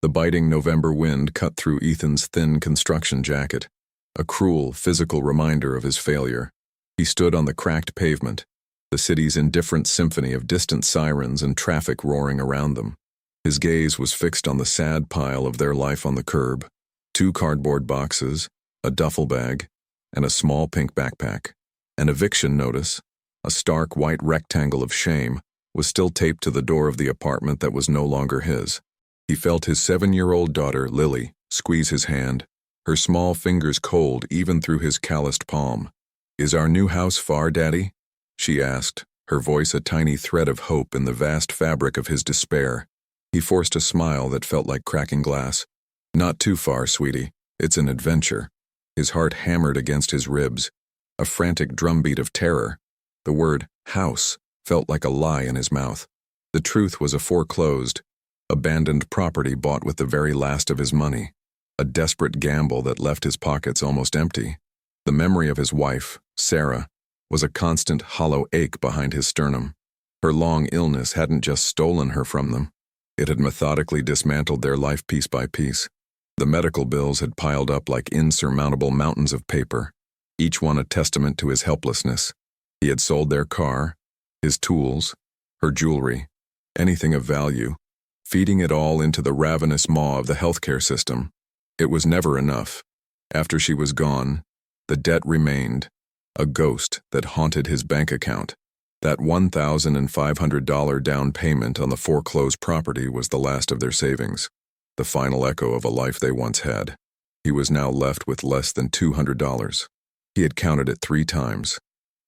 The biting November wind cut through Ethan's thin construction jacket, a cruel, physical reminder of his failure. He stood on the cracked pavement, the city's indifferent symphony of distant sirens and traffic roaring around them. His gaze was fixed on the sad pile of their life on the curb: 2 cardboard boxes, a duffel bag, and a small pink backpack. An eviction notice, a stark white rectangle of shame, was still taped to the door of the apartment that was no longer his. He felt his 7-year-old daughter, Lily, squeeze his hand, her small fingers cold even through his calloused palm. "Is our new house far, Daddy?" she asked, her voice a tiny thread of hope in the vast fabric of his despair. He forced a smile that felt like cracking glass. "Not too far, sweetie. It's an adventure." His heart hammered against his ribs, a frantic drumbeat of terror. The word house felt like a lie in his mouth. The truth was a foreclosed, abandoned property bought with the very last of his money, a desperate gamble that left his pockets almost empty. The memory of his wife, Sarah, was a constant hollow ache behind his sternum. Her long illness hadn't just stolen her from them. It had methodically dismantled their life piece by piece. The medical bills had piled up like insurmountable mountains of paper, each one a testament to his helplessness. He had sold their car, his tools, her jewelry, anything of value, feeding it all into the ravenous maw of the healthcare system. It was never enough. After she was gone, the debt remained, a ghost that haunted his bank account. That $1,500 down payment on the foreclosed property was the last of their savings, the final echo of a life they once had. He was now left with less than $200. He had counted it 3 times,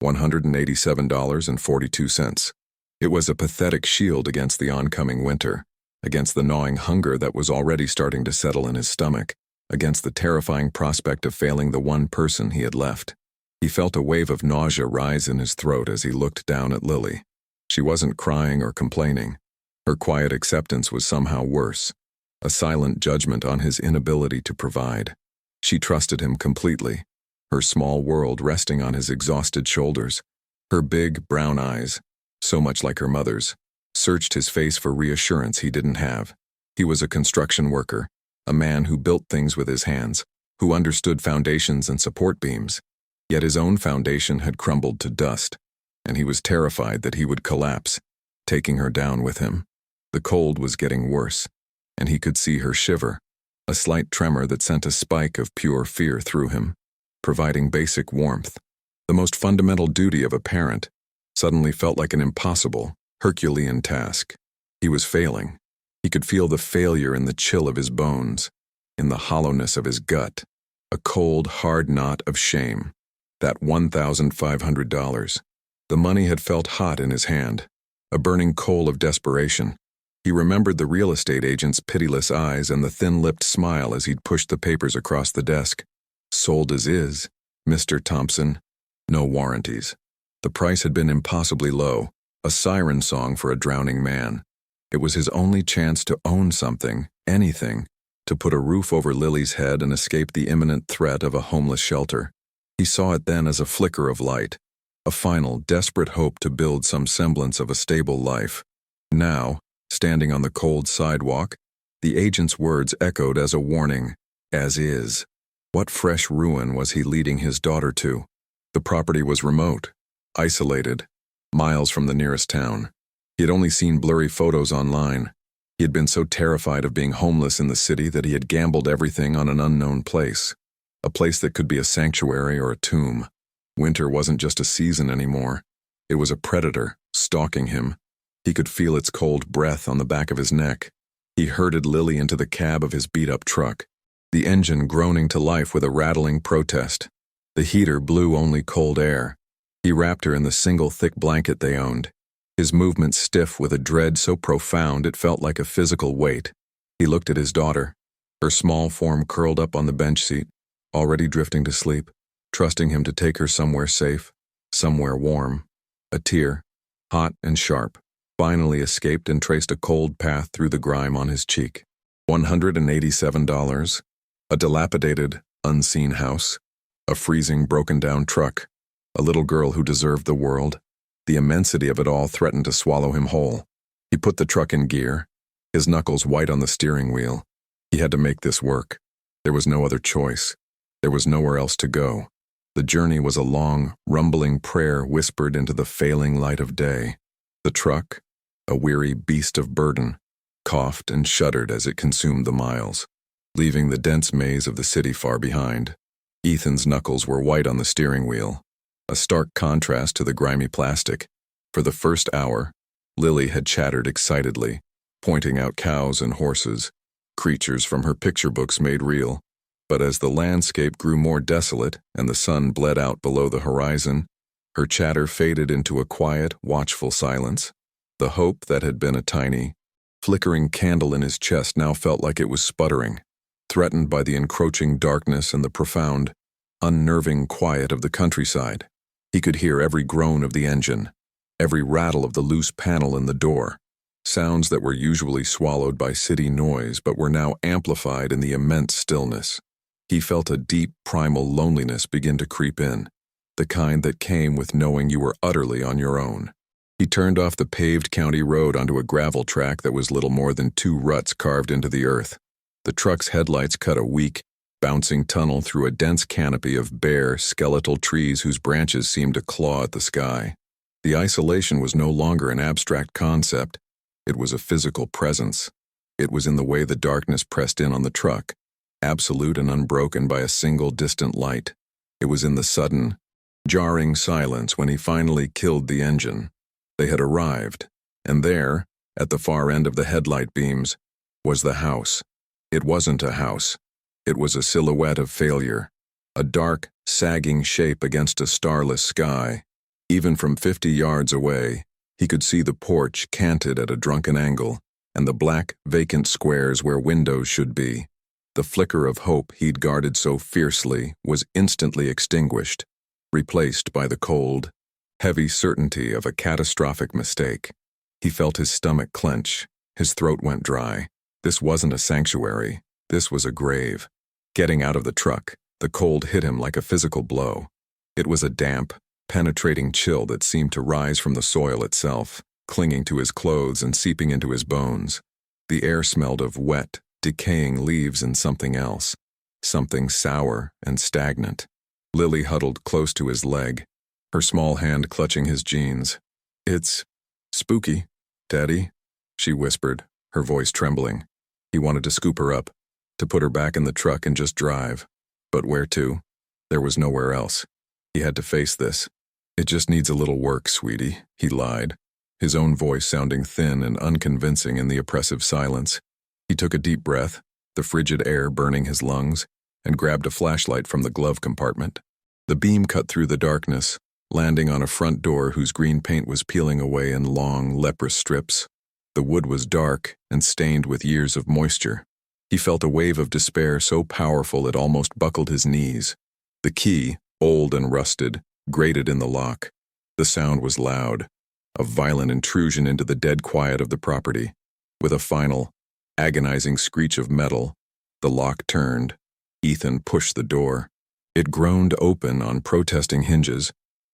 $187.42. It was a pathetic shield against the oncoming winter, against the gnawing hunger that was already starting to settle in his stomach, against the terrifying prospect of failing the one person he had left. He felt a wave of nausea rise in his throat as he looked down at Lily. She wasn't crying or complaining. Her quiet acceptance was somehow worse, a silent judgment on his inability to provide. She trusted him completely, her small world resting on his exhausted shoulders. Her big, brown eyes, so much like her mother's, searched his face for reassurance he didn't have. He was a construction worker, a man who built things with his hands, who understood foundations and support beams. Yet his own foundation had crumbled to dust, and he was terrified that he would collapse, taking her down with him. The cold was getting worse, and he could see her shiver, a slight tremor that sent a spike of pure fear through him. Providing basic warmth, the most fundamental duty of a parent, suddenly felt like an impossible, Herculean task. He was failing. He could feel the failure in the chill of his bones, in the hollowness of his gut, a cold, hard knot of shame. That $1,500. The money had felt hot in his hand, a burning coal of desperation. He remembered the real estate agent's pitiless eyes and the thin-lipped smile as he'd pushed the papers across the desk. "Sold as is, Mr. Thompson. No warranties." The price had been impossibly low, a siren song for a drowning man. It was his only chance to own something, anything, to put a roof over Lily's head and escape the imminent threat of a homeless shelter. He saw it then as a flicker of light, a final, desperate hope to build some semblance of a stable life. Now, standing on the cold sidewalk, the agent's words echoed as a warning, "As is." What fresh ruin was he leading his daughter to? The property was remote, isolated, miles from the nearest town. He had only seen blurry photos online. He had been so terrified of being homeless in the city that he had gambled everything on an unknown place. A place that could be a sanctuary or a tomb. Winter wasn't just a season anymore. It was a predator, stalking him. He could feel its cold breath on the back of his neck. He herded Lily into the cab of his beat-up truck, the engine groaning to life with a rattling protest. The heater blew only cold air. He wrapped her in the single thick blanket they owned, his movements stiff with a dread so profound it felt like a physical weight. He looked at his daughter, her small form curled up on the bench seat, already drifting to sleep, trusting him to take her somewhere safe, somewhere warm. A tear, hot and sharp, finally escaped and traced a cold path through the grime on his cheek. $187, a dilapidated, unseen house, a freezing, broken-down truck, a little girl who deserved the world. The immensity of it all threatened to swallow him whole. He put the truck in gear, his knuckles white on the steering wheel, He had to make this work. There was no other choice. There was nowhere else to go. The journey was a long, rumbling prayer whispered into the failing light of day. The truck, a weary beast of burden, coughed and shuddered as it consumed the miles, leaving the dense maze of the city far behind. Ethan's knuckles were white on the steering wheel, a stark contrast to the grimy plastic. For the first hour, Lily had chattered excitedly, pointing out cows and horses, creatures from her picture books made real. But as the landscape grew more desolate and the sun bled out below the horizon, her chatter faded into a quiet, watchful silence. The hope that had been a tiny, flickering candle in his chest now felt like it was sputtering, threatened by the encroaching darkness and the profound, unnerving quiet of the countryside. He could hear every groan of the engine, every rattle of the loose panel in the door, sounds that were usually swallowed by city noise but were now amplified in the immense stillness. He felt a deep, primal loneliness begin to creep in, the kind that came with knowing you were utterly on your own. He turned off the paved county road onto a gravel track that was little more than 2 ruts carved into the earth. The truck's headlights cut a weak, bouncing tunnel through a dense canopy of bare, skeletal trees whose branches seemed to claw at the sky. The isolation was no longer an abstract concept. It was a physical presence. It was in the way the darkness pressed in on the truck, absolute and unbroken by a single distant light. It was in the sudden, jarring silence when he finally killed the engine. They had arrived, and there, at the far end of the headlight beams, was the house. It wasn't a house. It was a silhouette of failure, a dark, sagging shape against a starless sky. Even from 50 yards away, he could see the porch canted at a drunken angle, and the black, vacant squares where windows should be. The flicker of hope he'd guarded so fiercely was instantly extinguished, replaced by the cold, heavy certainty of a catastrophic mistake. He felt his stomach clench, his throat went dry. This wasn't a sanctuary, this was a grave. Getting out of the truck, the cold hit him like a physical blow. It was a damp, penetrating chill that seemed to rise from the soil itself, clinging to his clothes and seeping into his bones. The air smelled of wet, decaying leaves and something else, something sour and stagnant. Lily huddled close to his leg, her small hand clutching his jeans. "It's spooky, Daddy," she whispered, her voice trembling. He wanted to scoop her up, to put her back in the truck and just drive. But where to? There was nowhere else. He had to face this. "It just needs a little work, sweetie," he lied, his own voice sounding thin and unconvincing in the oppressive silence. He took a deep breath, the frigid air burning his lungs, and grabbed a flashlight from the glove compartment. The beam cut through the darkness, landing on a front door whose green paint was peeling away in long, leprous strips. The wood was dark and stained with years of moisture. He felt a wave of despair so powerful it almost buckled his knees. The key, old and rusted, grated in the lock. The sound was loud, a violent intrusion into the dead quiet of the property. With a final, agonizing screech of metal, the lock turned. Ethan pushed the door. It groaned open on protesting hinges,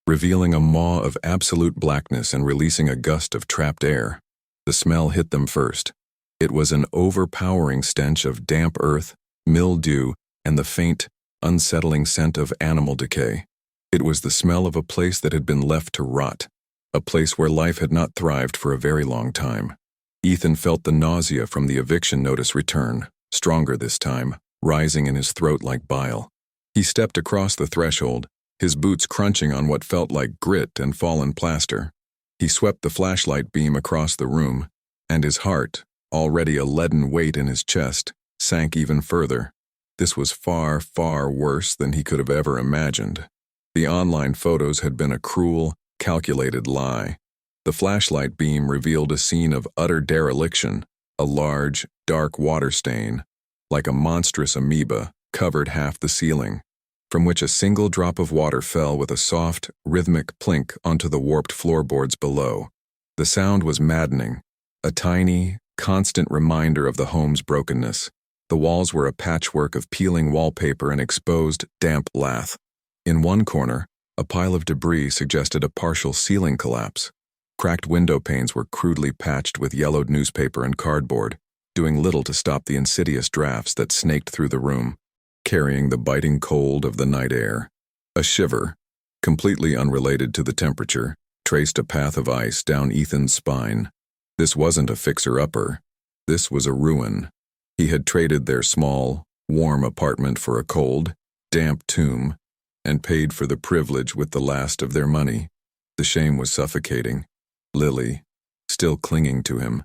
revealing a maw of absolute blackness and releasing a gust of trapped air. The smell hit them first. It was an overpowering stench of damp earth, mildew, and the faint, unsettling scent of animal decay. It was the smell of a place that had been left to rot, a place where life had not thrived for a very long time. Ethan felt the nausea from the eviction notice return, stronger this time, rising in his throat like bile. He stepped across the threshold, his boots crunching on what felt like grit and fallen plaster. He swept the flashlight beam across the room, and his heart, already a leaden weight in his chest, sank even further. This was far, far worse than he could have ever imagined. The online photos had been a cruel, calculated lie. The flashlight beam revealed a scene of utter dereliction, a large, dark water stain, like a monstrous amoeba, covered half the ceiling, from which a single drop of water fell with a soft, rhythmic plink onto the warped floorboards below. The sound was maddening, a tiny, constant reminder of the home's brokenness. The walls were a patchwork of peeling wallpaper and exposed, damp lath. In one corner, a pile of debris suggested a partial ceiling collapse. Cracked window panes were crudely patched with yellowed newspaper and cardboard, doing little to stop the insidious drafts that snaked through the room, carrying the biting cold of the night air. A shiver, completely unrelated to the temperature, traced a path of ice down Ethan's spine. This wasn't a fixer-upper. This was a ruin. He had traded their small, warm apartment for a cold, damp tomb, and paid for the privilege with the last of their money. The shame was suffocating. Lily, still clinging to him,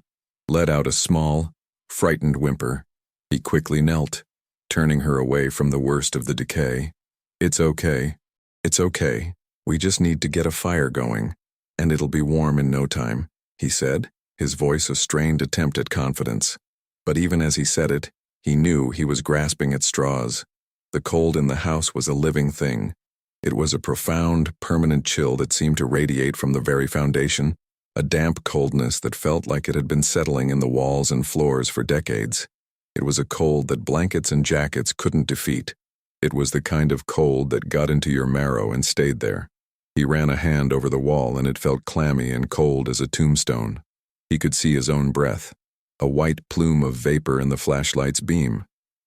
let out a small, frightened whimper. He quickly knelt, turning her away from the worst of the decay. "It's okay. It's okay. We just need to get a fire going, and it'll be warm in no time," he said, his voice a strained attempt at confidence. But even as he said it, he knew he was grasping at straws. The cold in the house was a living thing. It was a profound, permanent chill that seemed to radiate from the very foundation, a damp coldness that felt like it had been settling in the walls and floors for decades. It was a cold that blankets and jackets couldn't defeat. It was the kind of cold that got into your marrow and stayed there. He ran a hand over the wall and it felt clammy and cold as a tombstone. He could see his own breath, a white plume of vapor in the flashlight's beam.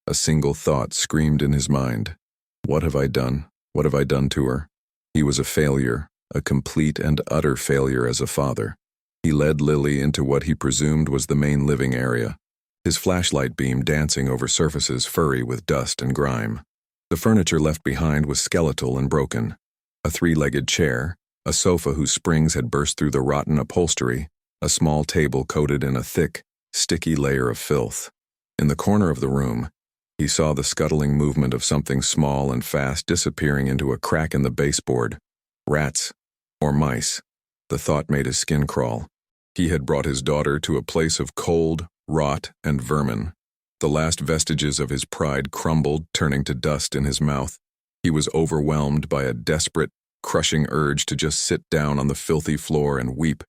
A single thought screamed in his mind. What have I done? What have I done to her? He was a failure, a complete and utter failure as a father. He led Lily into what he presumed was the main living area, his flashlight beam dancing over surfaces furry with dust and grime. The furniture left behind was skeletal and broken. A three-legged chair, a sofa whose springs had burst through the rotten upholstery, a small table coated in a thick, sticky layer of filth. In the corner of the room, he saw the scuttling movement of something small and fast disappearing into a crack in the baseboard. Rats, or mice. The thought made his skin crawl. He had brought his daughter to a place of cold, rot, and vermin. The last vestiges of his pride crumbled, turning to dust in his mouth. He was overwhelmed by a desperate, crushing urge to just sit down on the filthy floor and weep,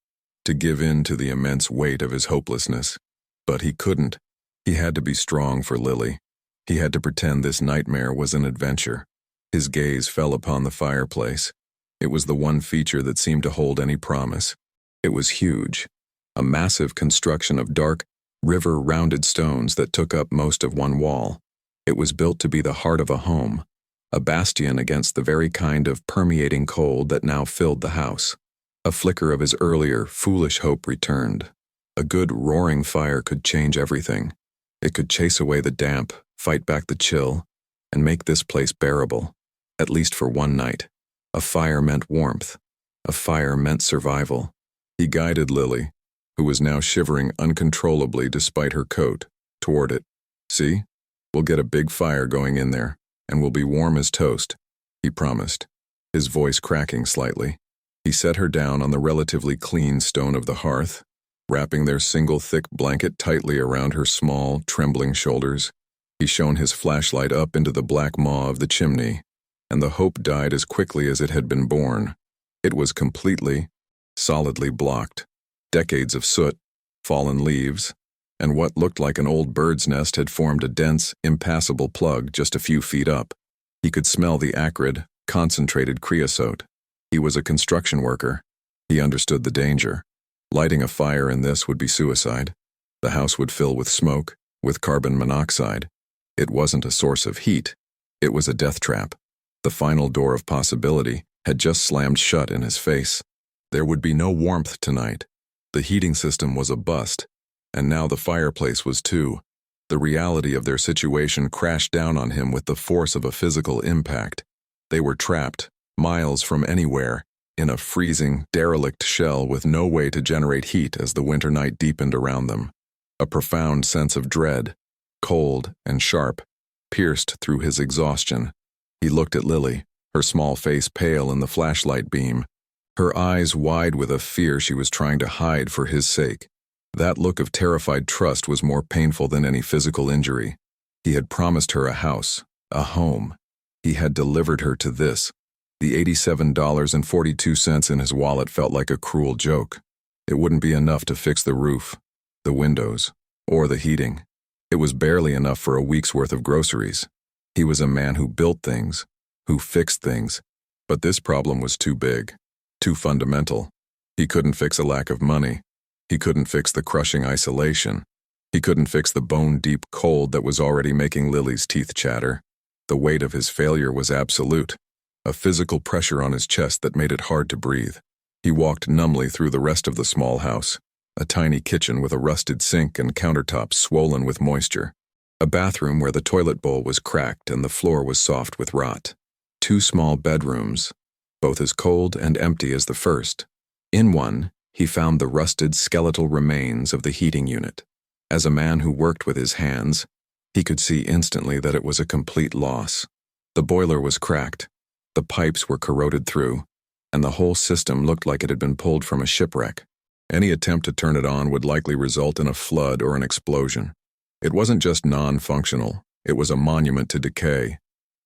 to give in to the immense weight of his hopelessness. But he couldn't. He had to be strong for Lily. He had to pretend this nightmare was an adventure. His gaze fell upon the fireplace. It was the one feature that seemed to hold any promise. It was huge, a massive construction of dark, river-rounded stones that took up most of one wall. It was built to be the heart of a home, a bastion against the very kind of permeating cold that now filled the house. A flicker of his earlier, foolish hope returned. A good roaring fire could change everything. It could chase away the damp, fight back the chill, and make this place bearable, at least for one night. A fire meant warmth. A fire meant survival. He guided Lily, who was now shivering uncontrollably despite her coat, toward it. "See? We'll get a big fire going in there, and we'll be warm as toast," he promised, his voice cracking slightly. He set her down on the relatively clean stone of the hearth, wrapping their single thick blanket tightly around her small, trembling shoulders. He shone his flashlight up into the black maw of the chimney, and the hope died as quickly as it had been born. It was completely, solidly blocked. Decades of soot, fallen leaves, and what looked like an old bird's nest had formed a dense, impassable plug just a few feet up. He could smell the acrid, concentrated creosote. He was a construction worker. He understood the danger. Lighting a fire in this would be suicide. The house would fill with smoke, with carbon monoxide. It wasn't a source of heat. It was a death trap. The final door of possibility had just slammed shut in his face. There would be no warmth tonight. The heating system was a bust, and now the fireplace was too. The reality of their situation crashed down on him with the force of a physical impact. They were trapped, miles from anywhere, in a freezing, derelict shell with no way to generate heat as the winter night deepened around them. A profound sense of dread, cold and sharp, pierced through his exhaustion. He looked at Lily, her small face pale in the flashlight beam, her eyes wide with a fear she was trying to hide for his sake. That look of terrified trust was more painful than any physical injury. He had promised her a house, a home. He had delivered her to this. The $87.42 in his wallet felt like a cruel joke. It wouldn't be enough to fix the roof, the windows, or the heating. It was barely enough for a week's worth of groceries. He was a man who built things, who fixed things, but this problem was too big, too fundamental. He couldn't fix a lack of money. He couldn't fix the crushing isolation. He couldn't fix the bone-deep cold that was already making Lily's teeth chatter. The weight of his failure was absolute, a physical pressure on his chest that made it hard to breathe. He walked numbly through the rest of the small house, a tiny kitchen with a rusted sink and countertops swollen with moisture, a bathroom where the toilet bowl was cracked and the floor was soft with rot, 2 small bedrooms, both as cold and empty as the first. In one, he found the rusted skeletal remains of the heating unit. As a man who worked with his hands, he could see instantly that it was a complete loss. The boiler was cracked, the pipes were corroded through, and the whole system looked like it had been pulled from a shipwreck. Any attempt to turn it on would likely result in a flood or an explosion. It wasn't just non-functional, it was a monument to decay.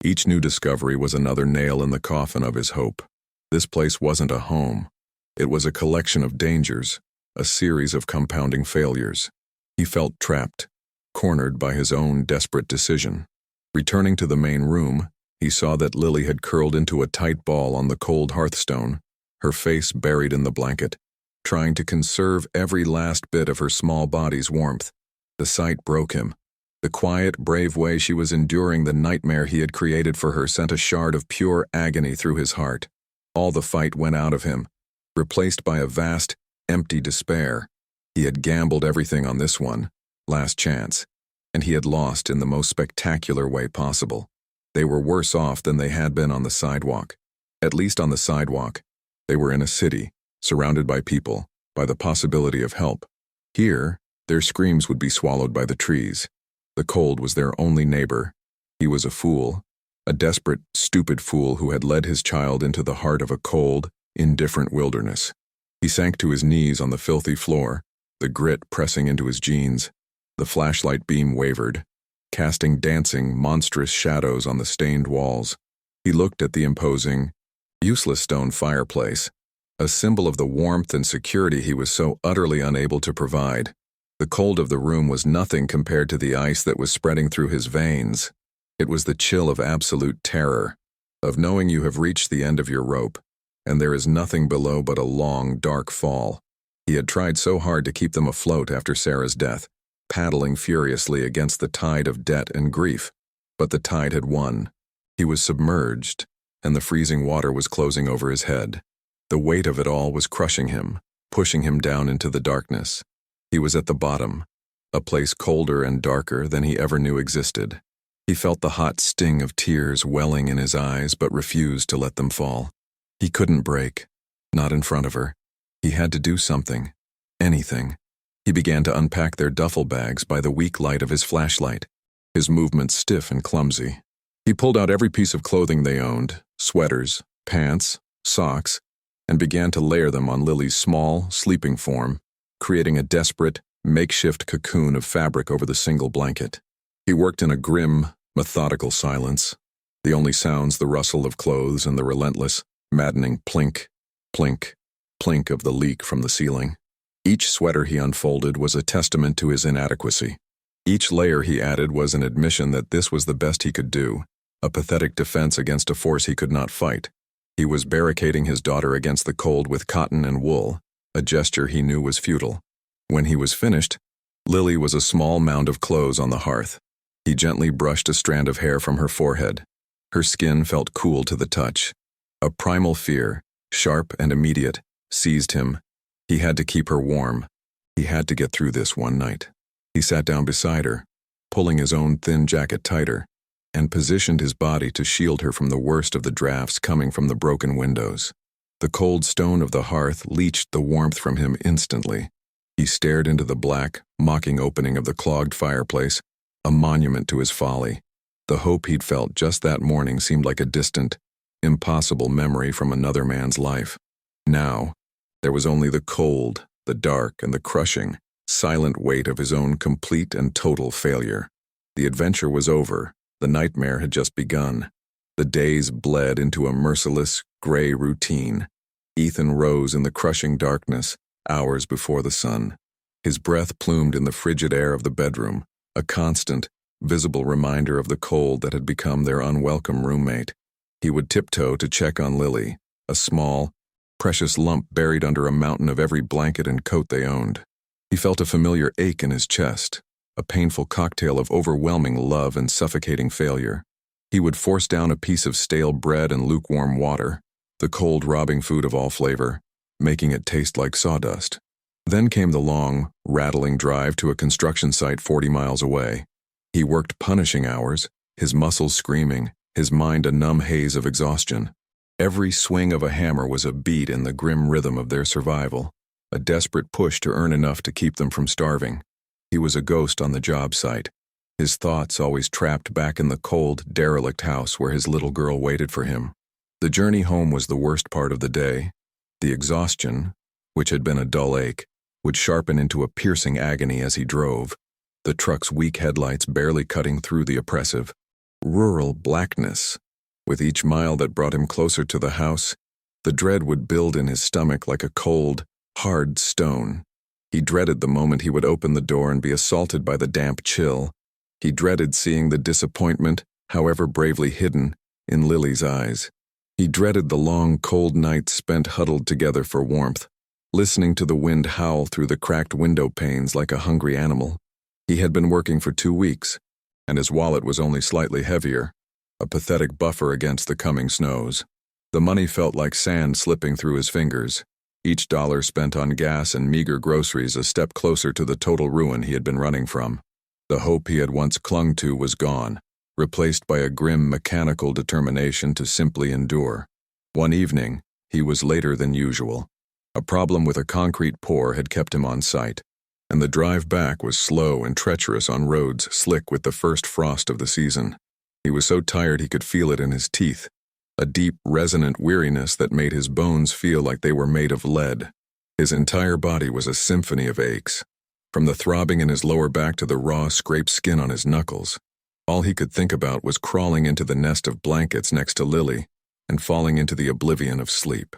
Each new discovery was another nail in the coffin of his hope. This place wasn't a home. It was a collection of dangers, a series of compounding failures. He felt trapped, cornered by his own desperate decision. Returning to the main room, he saw that Lily had curled into a tight ball on the cold hearthstone, her face buried in the blanket, trying to conserve every last bit of her small body's warmth. The sight broke him. The quiet, brave way she was enduring the nightmare he had created for her sent a shard of pure agony through his heart. All the fight went out of him, replaced by a vast, empty despair. He had gambled everything on this one, last chance, and he had lost in the most spectacular way possible. They were worse off than they had been on the sidewalk. At least on the sidewalk, they were in a city, surrounded by people, by the possibility of help. Here, their screams would be swallowed by the trees. The cold was their only neighbor. He was a fool, a desperate, stupid fool who had led his child into the heart of a cold, indifferent wilderness. He sank to his knees on the filthy floor, the grit pressing into his jeans. The flashlight beam wavered, casting dancing, monstrous shadows on the stained walls. He looked at the imposing, useless stone fireplace, a symbol of the warmth and security he was so utterly unable to provide. The cold of the room was nothing compared to the ice that was spreading through his veins. It was the chill of absolute terror, of knowing you have reached the end of your rope, and there is nothing below but a long, dark fall. He had tried so hard to keep them afloat after Sarah's death, paddling furiously against the tide of debt and grief. But the tide had won. He was submerged, and the freezing water was closing over his head. The weight of it all was crushing him, pushing him down into the darkness. He was at the bottom, a place colder and darker than he ever knew existed. He felt the hot sting of tears welling in his eyes but refused to let them fall. He couldn't break, not in front of her. He had to do something, anything. He began to unpack their duffel bags by the weak light of his flashlight, his movements stiff and clumsy. He pulled out every piece of clothing they owned, sweaters, pants, socks, and began to layer them on Lily's small, sleeping form, creating a desperate, makeshift cocoon of fabric over the single blanket. He worked in a grim, methodical silence, the only sounds the rustle of clothes and the relentless, maddening plink, plink, plink of the leak from the ceiling. Each sweater he unfolded was a testament to his inadequacy. Each layer he added was an admission that this was the best he could do, a pathetic defense against a force he could not fight. He was barricading his daughter against the cold with cotton and wool, a gesture he knew was futile. When he was finished, Lily was a small mound of clothes on the hearth. He gently brushed a strand of hair from her forehead. Her skin felt cool to the touch. A primal fear, sharp and immediate, seized him. He had to keep her warm. He had to get through this one night. He sat down beside her, pulling his own thin jacket tighter, and positioned his body to shield her from the worst of the drafts coming from the broken windows. The cold stone of the hearth leached the warmth from him instantly. He stared into the black, mocking opening of the clogged fireplace, a monument to his folly. The hope he'd felt just that morning seemed like a distant, impossible memory from another man's life. Now, there was only the cold, the dark, and the crushing, silent weight of his own complete and total failure. The adventure was over. The nightmare had just begun. The days bled into a merciless, gray routine. Ethan rose in the crushing darkness, hours before the sun. His breath plumed in the frigid air of the bedroom, a constant, visible reminder of the cold that had become their unwelcome roommate. He would tiptoe to check on Lily, a small, precious lump buried under a mountain of every blanket and coat they owned. He felt a familiar ache in his chest, a painful cocktail of overwhelming love and suffocating failure. He would force down a piece of stale bread and lukewarm water, the cold robbing food of all flavor, making it taste like sawdust. Then came the long, rattling drive to a construction site 40 miles away. He worked punishing hours, his muscles screaming, his mind a numb haze of exhaustion. Every swing of a hammer was a beat in the grim rhythm of their survival, a desperate push to earn enough to keep them from starving. He was a ghost on the job site, his thoughts always trapped back in the cold, derelict house where his little girl waited for him. The journey home was the worst part of the day. The exhaustion, which had been a dull ache, would sharpen into a piercing agony as he drove, the truck's weak headlights barely cutting through the oppressive, rural blackness. With each mile that brought him closer to the house, the dread would build in his stomach like a cold, hard stone. He dreaded the moment he would open the door and be assaulted by the damp chill. He dreaded seeing the disappointment, however bravely hidden, in Lily's eyes. He dreaded the long, cold nights spent huddled together for warmth, listening to the wind howl through the cracked window panes like a hungry animal. He had been working for 2 weeks, and his wallet was only slightly heavier, a pathetic buffer against the coming snows. The money felt like sand slipping through his fingers, each dollar spent on gas and meager groceries a step closer to the total ruin he had been running from. The hope he had once clung to was gone, replaced by a grim mechanical determination to simply endure. One evening, he was later than usual. A problem with a concrete pour had kept him on site, and the drive back was slow and treacherous on roads slick with the first frost of the season. He was so tired he could feel it in his teeth, a deep, resonant weariness that made his bones feel like they were made of lead. His entire body was a symphony of aches, from the throbbing in his lower back to the raw, scraped skin on his knuckles. All he could think about was crawling into the nest of blankets next to Lily and falling into the oblivion of sleep.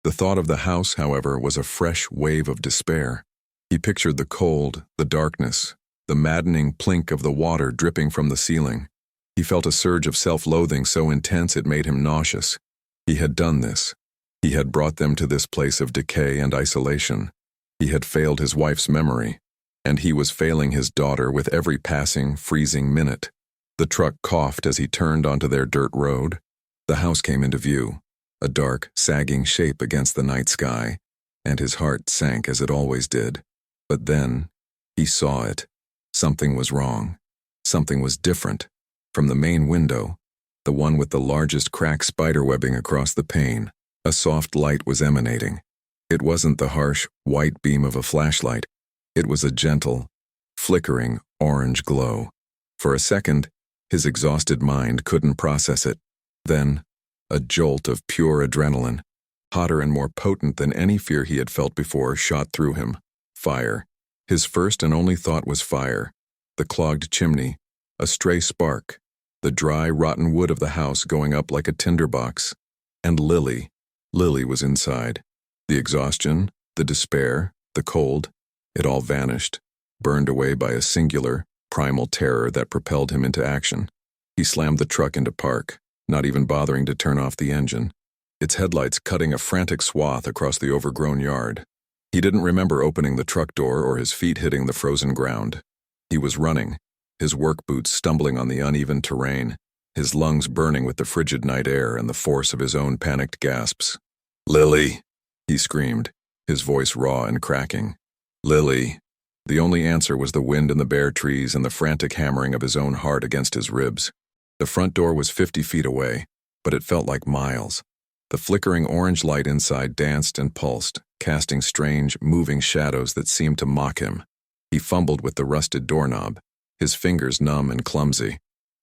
The thought of the house, however, was a fresh wave of despair. He pictured the cold, the darkness, the maddening plink of the water dripping from the ceiling. He felt a surge of self-loathing so intense it made him nauseous. He had done this. He had brought them to this place of decay and isolation. He had failed his wife's memory, and he was failing his daughter with every passing, freezing minute. The truck coughed as he turned onto their dirt road. The house came into view, a dark, sagging shape against the night sky, and his heart sank as it always did. But then, he saw it. Something was wrong. Something was different. From the main window, the one with the largest crack spiderwebbing across the pane, a soft light was emanating. It wasn't the harsh, white beam of a flashlight. It was a gentle, flickering, orange glow. For a second, his exhausted mind couldn't process it. Then, a jolt of pure adrenaline, hotter and more potent than any fear he had felt before, shot through him. Fire. His first and only thought was fire. The clogged chimney, a stray spark, the dry, rotten wood of the house going up like a tinderbox. And Lily. Lily was inside. The exhaustion, the despair, the cold, it all vanished, burned away by a singular, primal terror that propelled him into action. He slammed the truck into park, not even bothering to turn off the engine, its headlights cutting a frantic swath across the overgrown yard. He didn't remember opening the truck door or his feet hitting the frozen ground. He was running, his work boots stumbling on the uneven terrain, his lungs burning with the frigid night air and the force of his own panicked gasps. "Lily!" he screamed, his voice raw and cracking. "Lily!" The only answer was the wind in the bare trees and the frantic hammering of his own heart against his ribs. The front door was 50 feet away, but it felt like miles. The flickering orange light inside danced and pulsed, casting strange, moving shadows that seemed to mock him. He fumbled with the rusted doorknob, his fingers numb and clumsy.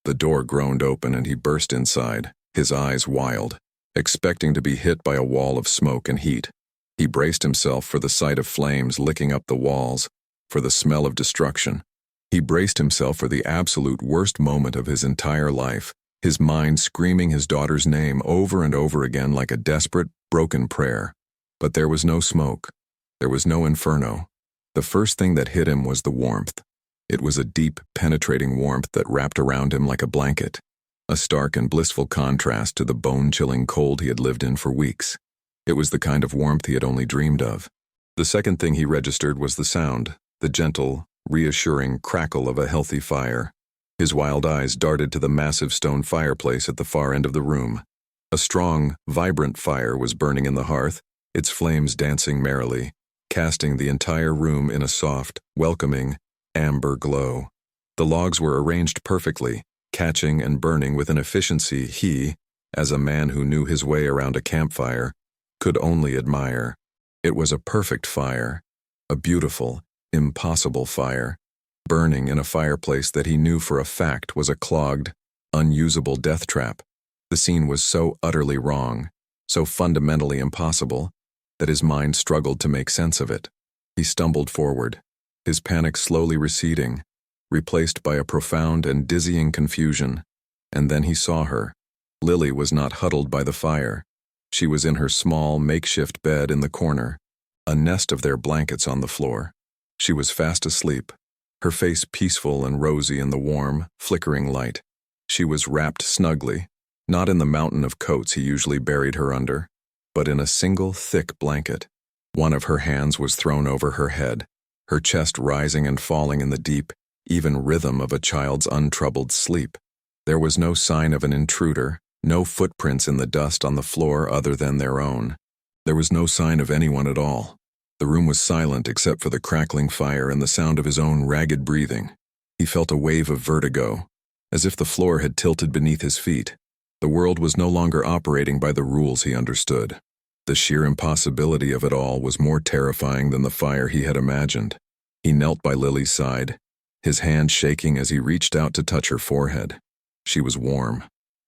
The door groaned open and he burst inside, his eyes wild, expecting to be hit by a wall of smoke and heat. He braced himself for the sight of flames licking up the walls, for the smell of destruction. He braced himself for the absolute worst moment of his entire life, his mind screaming his daughter's name over and over again like a desperate, broken prayer. But there was no smoke. There was no inferno. The first thing that hit him was the warmth. It was a deep, penetrating warmth that wrapped around him like a blanket, a stark and blissful contrast to the bone-chilling cold he had lived in for weeks. It was the kind of warmth he had only dreamed of. The second thing he registered was the sound, the gentle, reassuring crackle of a healthy fire. His wild eyes darted to the massive stone fireplace at the far end of the room. A strong, vibrant fire was burning in the hearth, its flames dancing merrily, casting the entire room in a soft, welcoming, amber glow. The logs were arranged perfectly, catching and burning with an efficiency he, as a man who knew his way around a campfire, could only admire. It was a perfect fire, a beautiful, impossible fire, burning in a fireplace that he knew for a fact was a clogged, unusable death trap. The scene was so utterly wrong, so fundamentally impossible, that his mind struggled to make sense of it. He stumbled forward, his panic slowly receding, replaced by a profound and dizzying confusion. And then he saw her. Lily was not huddled by the fire. She was in her small, makeshift bed in the corner, a nest of their blankets on the floor. She was fast asleep, her face peaceful and rosy in the warm, flickering light. She was wrapped snugly, not in the mountain of coats he usually buried her under, but in a single thick blanket. One of her hands was thrown over her head, her chest rising and falling in the deep, even rhythm of a child's untroubled sleep. There was no sign of an intruder, no footprints in the dust on the floor other than their own. There was no sign of anyone at all. The room was silent except for the crackling fire and the sound of his own ragged breathing. He felt a wave of vertigo, as if the floor had tilted beneath his feet. The world was no longer operating by the rules he understood. The sheer impossibility of it all was more terrifying than the fire he had imagined. He knelt by Lily's side, his hand shaking as he reached out to touch her forehead. She was warm,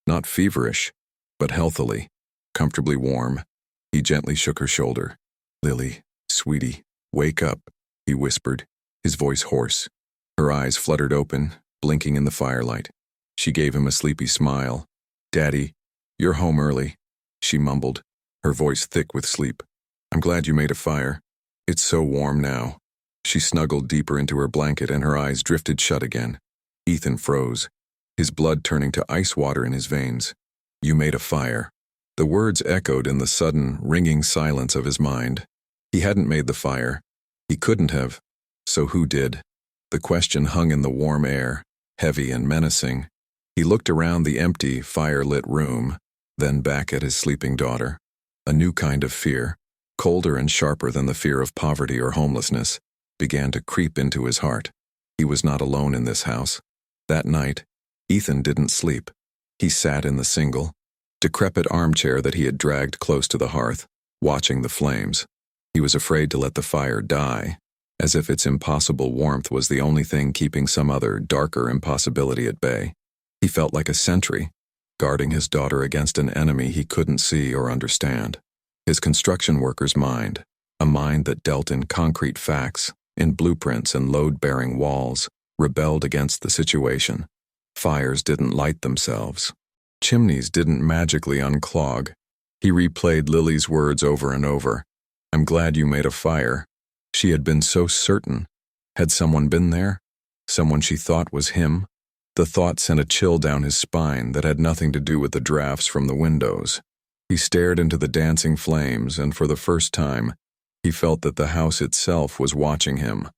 not feverish, but healthily, comfortably warm. He gently shook her shoulder. "Lily, sweetie, wake up," he whispered, his voice hoarse. Her eyes fluttered open, blinking in the firelight. She gave him a sleepy smile. "Daddy, you're home early," she mumbled, her voice thick with sleep. "I'm glad you made a fire. It's so warm now." She snuggled deeper into her blanket and her eyes drifted shut again. Ethan froze, his blood turning to ice water in his veins. "You made a fire." The words echoed in the sudden, ringing silence of his mind. He hadn't made the fire. He couldn't have. So who did? The question hung in the warm air, heavy and menacing. He looked around the empty, fire-lit room, then back at his sleeping daughter. A new kind of fear, colder and sharper than the fear of poverty or homelessness, began to creep into his heart. He was not alone in this house. That night, Ethan didn't sleep. He sat in the single, decrepit armchair that he had dragged close to the hearth, watching the flames. He was afraid to let the fire die, as if its impossible warmth was the only thing keeping some other, darker impossibility at bay. He felt like a sentry, guarding his daughter against an enemy he couldn't see or understand. His construction worker's mind, a mind that dealt in concrete facts, in blueprints and load-bearing walls, rebelled against the situation. Fires didn't light themselves. Chimneys didn't magically unclog. He replayed Lily's words over and over. "I'm glad you made a fire." She had been so certain. Had someone been there? Someone she thought was him? The thought sent a chill down his spine that had nothing to do with the drafts from the windows. He stared into the dancing flames, and for the first time, he felt that the house itself was watching him,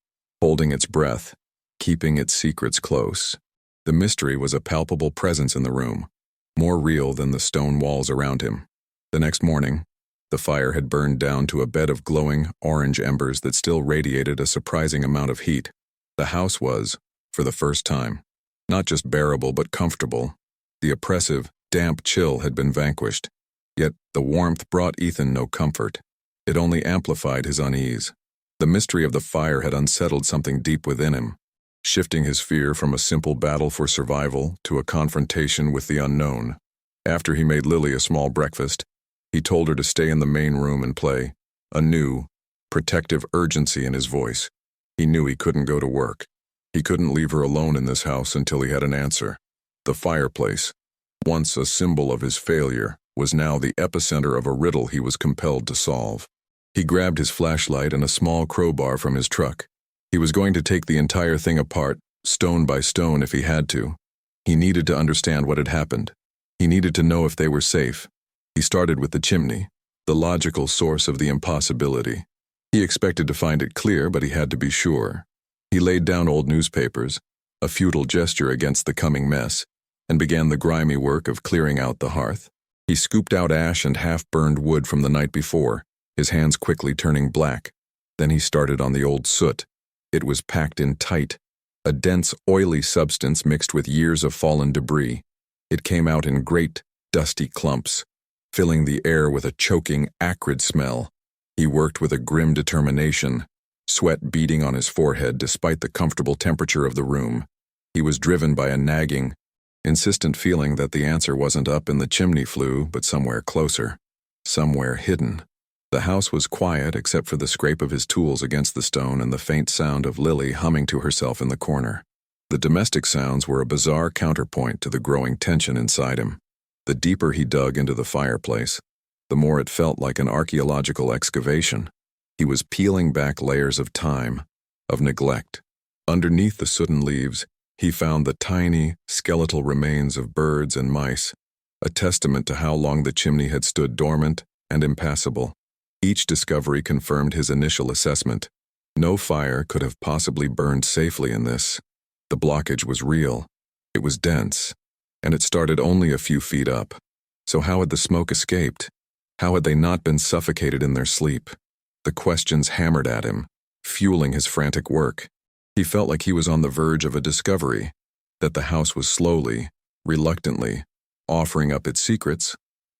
holding its breath, keeping its secrets close. The mystery was a palpable presence in the room, more real than the stone walls around him. The next morning, the fire had burned down to a bed of glowing, orange embers that still radiated a surprising amount of heat. The house was, for the first time, not just bearable but comfortable. The oppressive, damp chill had been vanquished. Yet the warmth brought Ethan no comfort. It only amplified his unease. The mystery of the fire had unsettled something deep within him, shifting his fear from a simple battle for survival to a confrontation with the unknown. After he made Lily a small breakfast, he told her to stay in the main room and play, a new, protective urgency in his voice. He knew he couldn't go to work. He couldn't leave her alone in this house until he had an answer. The fireplace, once a symbol of his failure, was now the epicenter of a riddle he was compelled to solve. He grabbed his flashlight and a small crowbar from his truck. He was going to take the entire thing apart, stone by stone if he had to. He needed to understand what had happened. He needed to know if they were safe. He started with the chimney, the logical source of the impossibility. He expected to find it clear, but he had to be sure. He laid down old newspapers, a futile gesture against the coming mess, and began the grimy work of clearing out the hearth. He scooped out ash and half-burned wood from the night before, his hands quickly turning black. Then he started on the old soot. It was packed in tight, a dense, oily substance mixed with years of fallen debris. It came out in great, dusty clumps, filling the air with a choking, acrid smell. He worked with a grim determination, sweat beading on his forehead despite the comfortable temperature of the room. He was driven by a nagging, insistent feeling that the answer wasn't up in the chimney flue, but somewhere closer, somewhere hidden. The house was quiet except for the scrape of his tools against the stone and the faint sound of Lily humming to herself in the corner. The domestic sounds were a bizarre counterpoint to the growing tension inside him. The deeper he dug into the fireplace, the more it felt like an archaeological excavation. He was peeling back layers of time, of neglect. Underneath the sooten leaves, he found the tiny, skeletal remains of birds and mice, a testament to how long the chimney had stood dormant and impassable. Each discovery confirmed his initial assessment. No fire could have possibly burned safely in this. The blockage was real. It was dense, and it started only a few feet up. So how had the smoke escaped? How had they not been suffocated in their sleep? The questions hammered at him, fueling his frantic work. He felt like he was on the verge of a discovery, that the house was slowly, reluctantly, offering up its secrets.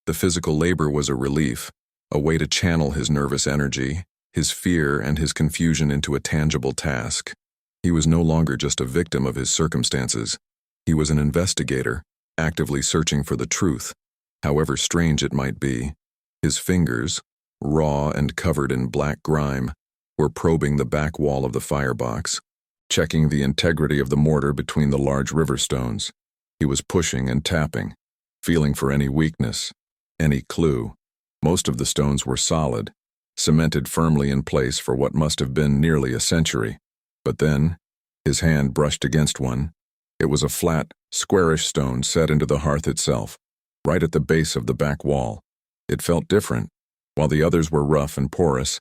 The physical labor was a relief, a way to channel his nervous energy, his fear and his confusion into a tangible task. He was no longer just a victim of his circumstances. He was an investigator, actively searching for the truth, however strange it might be. His fingers, raw and covered in black grime, were probing the back wall of the firebox, checking the integrity of the mortar between the large river stones. He was pushing and tapping, feeling for any weakness, any clue. Most of the stones were solid, cemented firmly in place for what must have been nearly a century. But then, his hand brushed against one. It was a flat, squarish stone set into the hearth itself, right at the base of the back wall. It felt different. While the others were rough and porous,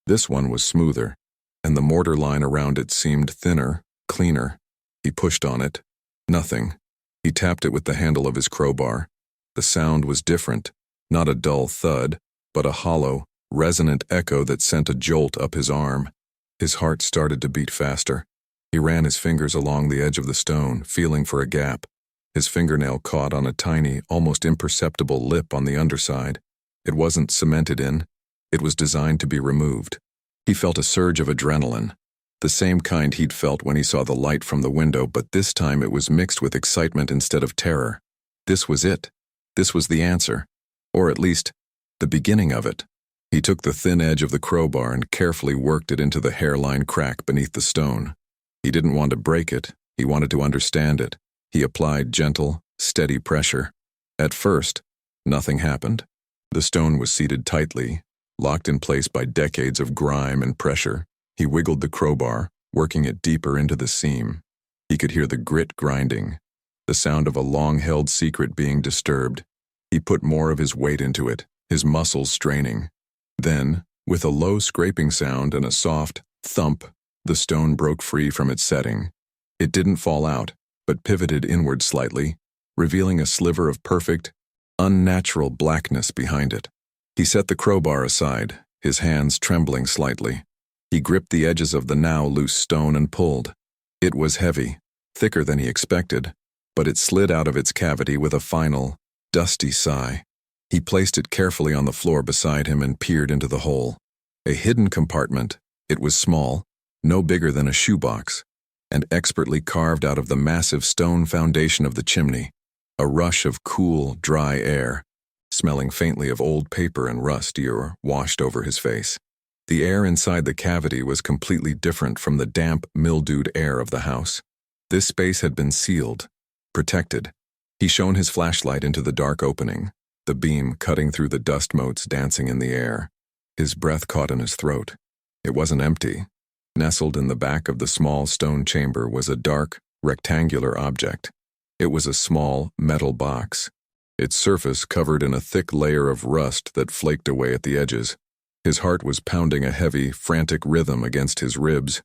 this one was smoother, and the mortar line around it seemed thinner, cleaner. He pushed on it. Nothing. He tapped it with the handle of his crowbar. The sound was different, not a dull thud, but a hollow, resonant echo that sent a jolt up his arm. His heart started to beat faster. He ran his fingers along the edge of the stone, feeling for a gap. His fingernail caught on a tiny, almost imperceptible lip on the underside. It wasn't cemented in. It was designed to be removed. He felt a surge of adrenaline, the same kind he'd felt when he saw the light from the window, but this time it was mixed with excitement instead of terror. This was it. This was the answer, or at least, the beginning of it. He took the thin edge of the crowbar and carefully worked it into the hairline crack beneath the stone. He didn't want to break it. He wanted to understand it. He applied gentle, steady pressure. At first, nothing happened. The stone was seated tightly, locked in place by decades of grime and pressure. He wiggled the crowbar, working it deeper into the seam. He could hear the grit grinding, the sound of a long-held secret being disturbed. He put more of his weight into it, his muscles straining. Then, with a low scraping sound and a soft thump, the stone broke free from its setting. It didn't fall out, but pivoted inward slightly, revealing a sliver of perfect, unnatural blackness behind it. He set the crowbar aside, his hands trembling slightly. He gripped the edges of the now loose stone and pulled. It was heavy, thicker than he expected, but it slid out of its cavity with a final, dusty sigh. He placed it carefully on the floor beside him and peered into the hole. A hidden compartment. It was small, no bigger than a shoebox, and expertly carved out of the massive stone foundation of the chimney. A rush of cool, dry air, smelling faintly of old paper and rust, washed over his face. The air inside the cavity was completely different from the damp, mildewed air of the house. This space had been sealed, protected. He shone his flashlight into the dark opening, the beam cutting through the dust motes dancing in the air. His breath caught in his throat. It wasn't empty. Nestled in the back of the small stone chamber was a dark, rectangular object. It was a small, metal box, its surface covered in a thick layer of rust that flaked away at the edges. His heart was pounding a heavy, frantic rhythm against his ribs.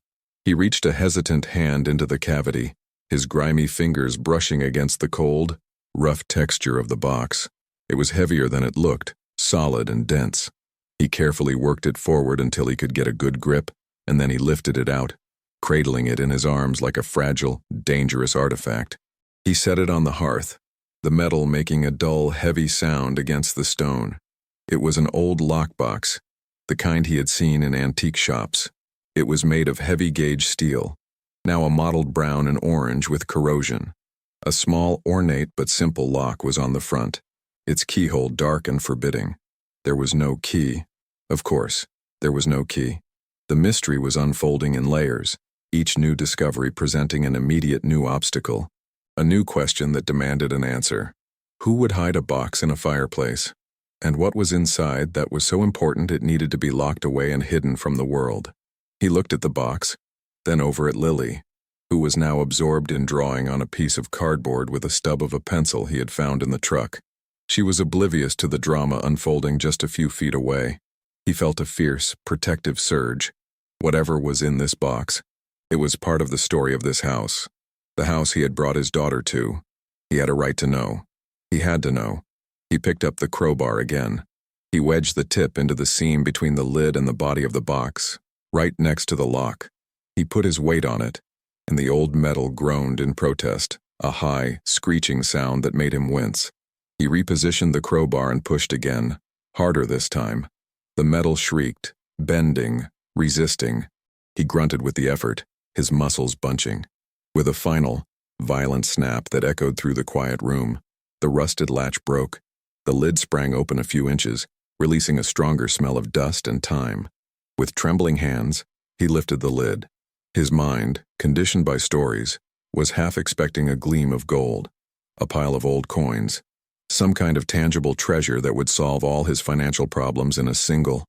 He reached a hesitant hand into the cavity, his grimy fingers brushing against the cold, rough texture of the box. It was heavier than it looked, solid and dense. He carefully worked it forward until he could get a good grip, and then he lifted it out, cradling it in his arms like a fragile, dangerous artifact. He set it on the hearth, the metal making a dull, heavy sound against the stone. It was an old lockbox, the kind he had seen in antique shops. It was made of heavy-gauge steel, now a mottled brown and orange with corrosion. A small, ornate but simple lock was on the front, its keyhole dark and forbidding. There was no key. Of course, there was no key. The mystery was unfolding in layers, each new discovery presenting an immediate new obstacle, a new question that demanded an answer. Who would hide a box in a fireplace? And what was inside that was so important it needed to be locked away and hidden from the world? He looked at the box, then over at Lily, who was now absorbed in drawing on a piece of cardboard with a stub of a pencil he had found in the truck. She was oblivious to the drama unfolding just a few feet away. He felt a fierce, protective surge. Whatever was in this box, it was part of the story of this house. The house he had brought his daughter to. He had a right to know. He had to know. He picked up the crowbar again. He wedged the tip into the seam between the lid and the body of the box, right next to the lock. He put his weight on it, and the old metal groaned in protest, a high, screeching sound that made him wince. He repositioned the crowbar and pushed again, harder this time. The metal shrieked, bending, resisting. He grunted with the effort, his muscles bunching. With a final, violent snap that echoed through the quiet room, the rusted latch broke. The lid sprang open a few inches, releasing a stronger smell of dust and time. With trembling hands, he lifted the lid. His mind, conditioned by stories, was half expecting a gleam of gold, a pile of old coins, some kind of tangible treasure that would solve all his financial problems in a single,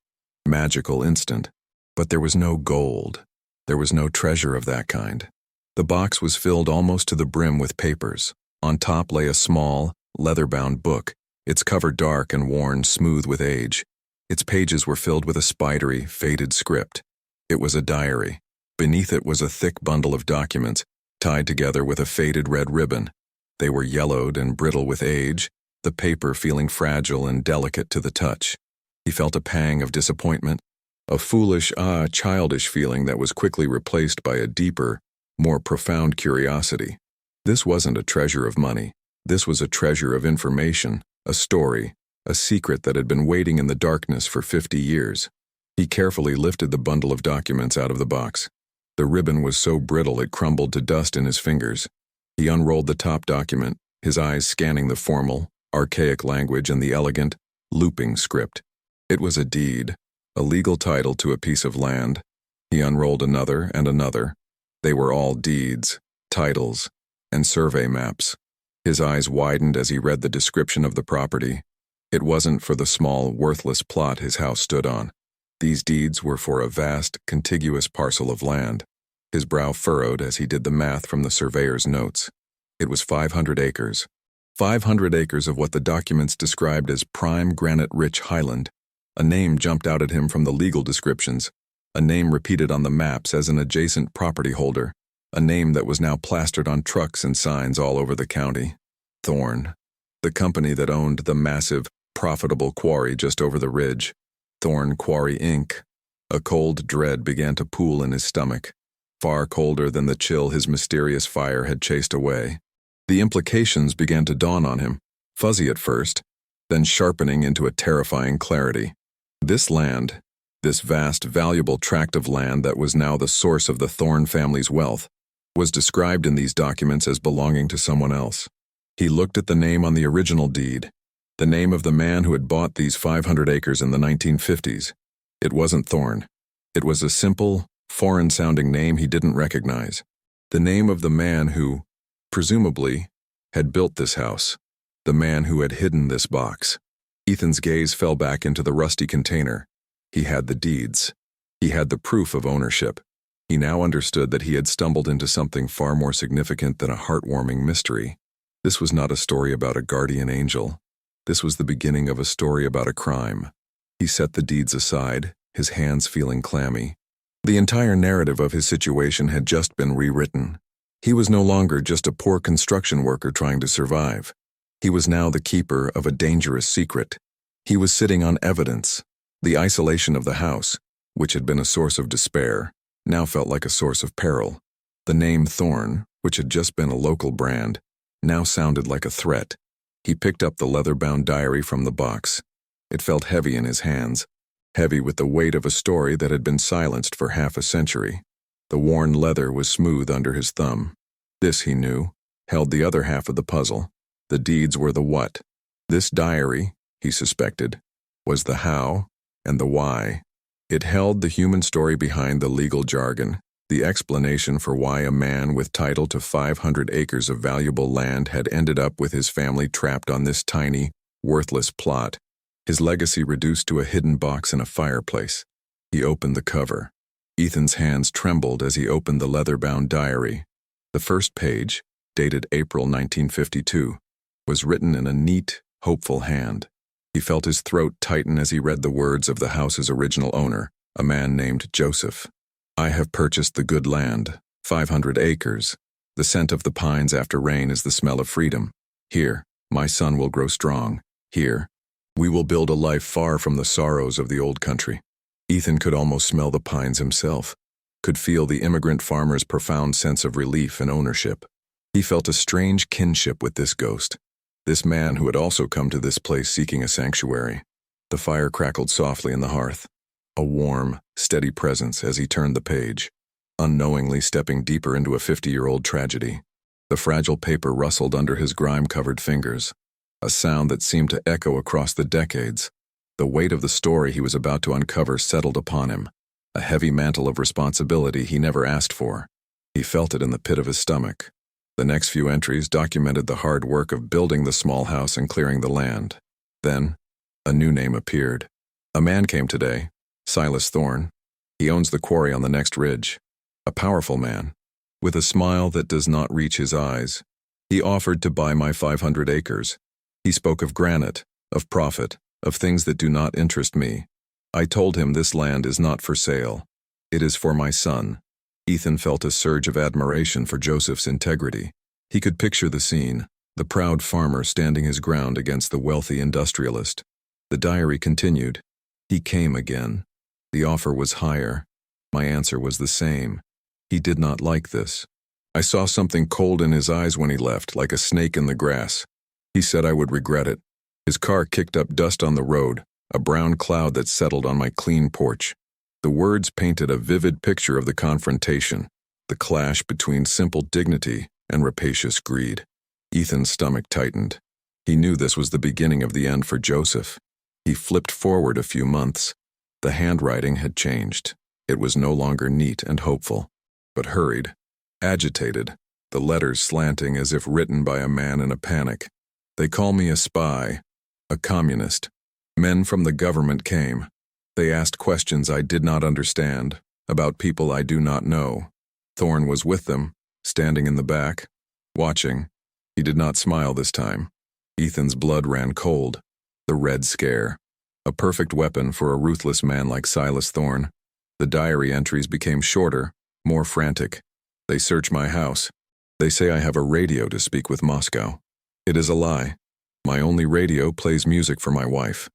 magical instant. But there was no gold. There was no treasure of that kind. The box was filled almost to the brim with papers. On top lay a small, leather-bound book, its cover dark and worn smooth with age. Its pages were filled with a spidery, faded script. It was a diary. Beneath it was a thick bundle of documents, tied together with a faded red ribbon. They were yellowed and brittle with age, the paper feeling fragile and delicate to the touch. He felt a pang of disappointment, a foolish, childish feeling that was quickly replaced by a deeper, more profound curiosity. This wasn't a treasure of money. This was a treasure of information, a story, a secret that had been waiting in the darkness for 50 years. He carefully lifted the bundle of documents out of the box. The ribbon was so brittle it crumbled to dust in his fingers. He unrolled the top document, his eyes scanning the formal, archaic language and the elegant, looping script. It was a deed, a legal title to a piece of land. He unrolled another and another. They were all deeds, titles, and survey maps. His eyes widened as he read the description of the property. It wasn't for the small, worthless plot his house stood on. These deeds were for a vast, contiguous parcel of land. His brow furrowed as he did the math from the surveyor's notes. It was 500 acres. 500 acres of what the documents described as prime granite-rich highland. A name jumped out at him from the legal descriptions, a name repeated on the maps as an adjacent property holder, a name that was now plastered on trucks and signs all over the county. Thorn, the company that owned the massive, profitable quarry just over the ridge. Thorn Quarry, Inc. A cold dread began to pool in his stomach, far colder than the chill his mysterious fire had chased away. The implications began to dawn on him, fuzzy at first, then sharpening into a terrifying clarity. This land, this vast, valuable tract of land that was now the source of the Thorn family's wealth, was described in these documents as belonging to someone else. He looked at the name on the original deed, the name of the man who had bought these 500 acres in the 1950s. It wasn't Thorn. It was a simple, foreign-sounding name he didn't recognize. The name of the man who, presumably, had built this house, the man who had hidden this box. Ethan's gaze fell back into the rusty container. He had the deeds. He had the proof of ownership. He now understood that he had stumbled into something far more significant than a heartwarming mystery. This was not a story about a guardian angel. This was the beginning of a story about a crime. He set the deeds aside, his hands feeling clammy. The entire narrative of his situation had just been rewritten. He was no longer just a poor construction worker trying to survive. He was now the keeper of a dangerous secret. He was sitting on evidence. The isolation of the house, which had been a source of despair, now felt like a source of peril. The name Thorn, which had just been a local brand, now sounded like a threat. He picked up the leather-bound diary from the box. It felt heavy in his hands, heavy with the weight of a story that had been silenced for half a century. The worn leather was smooth under his thumb. This, he knew, held the other half of the puzzle. The deeds were the what. This diary, he suspected, was the how and the why. It held the human story behind the legal jargon, the explanation for why a man with title to 500 acres of valuable land had ended up with his family trapped on this tiny, worthless plot, his legacy reduced to a hidden box in a fireplace. He opened the cover. Ethan's hands trembled as he opened the leather-bound diary. The first page, dated April 1952, was written in a neat, hopeful hand. He felt his throat tighten as he read the words of the house's original owner, a man named Joseph. I have purchased the good land, 500 acres. The scent of the pines after rain is the smell of freedom. Here, my son will grow strong. Here, we will build a life far from the sorrows of the old country. Ethan could almost smell the pines himself, could feel the immigrant farmer's profound sense of relief and ownership. He felt a strange kinship with this ghost, this man who had also come to this place seeking a sanctuary. The fire crackled softly in the hearth, a warm, steady presence as he turned the page, unknowingly stepping deeper into a 50-year-old tragedy. The fragile paper rustled under his grime-covered fingers, a sound that seemed to echo across the decades. The weight of the story he was about to uncover settled upon him, a heavy mantle of responsibility he never asked for. He felt it in the pit of his stomach. The next few entries documented the hard work of building the small house and clearing the land. Then, a new name appeared. A man came today, Silas Thorn. He owns the quarry on the next ridge. A powerful man, with a smile that does not reach his eyes. He offered to buy my 500 acres. He spoke of granite, of profit, of things that do not interest me. I told him this land is not for sale. It is for my son. Ethan felt a surge of admiration for Joseph's integrity. He could picture the scene, the proud farmer standing his ground against the wealthy industrialist. The diary continued. He came again. The offer was higher. My answer was the same. He did not like this. I saw something cold in his eyes when he left, like a snake in the grass. He said I would regret it. His car kicked up dust on the road, a brown cloud that settled on my clean porch. The words painted a vivid picture of the confrontation, the clash between simple dignity and rapacious greed. Ethan's stomach tightened. He knew this was the beginning of the end for Joseph. He flipped forward a few months. The handwriting had changed. It was no longer neat and hopeful, but hurried, agitated, the letters slanting as if written by a man in a panic. They call me a spy, a communist. Men from the government came. They asked questions I did not understand, about people I do not know. Thorn was with them, standing in the back, watching. He did not smile this time. Ethan's blood ran cold. The Red Scare. A perfect weapon for a ruthless man like Silas Thorn. The diary entries became shorter, more frantic. They search my house. They say I have a radio to speak with Moscow. It is a lie. My only radio plays music for my wife.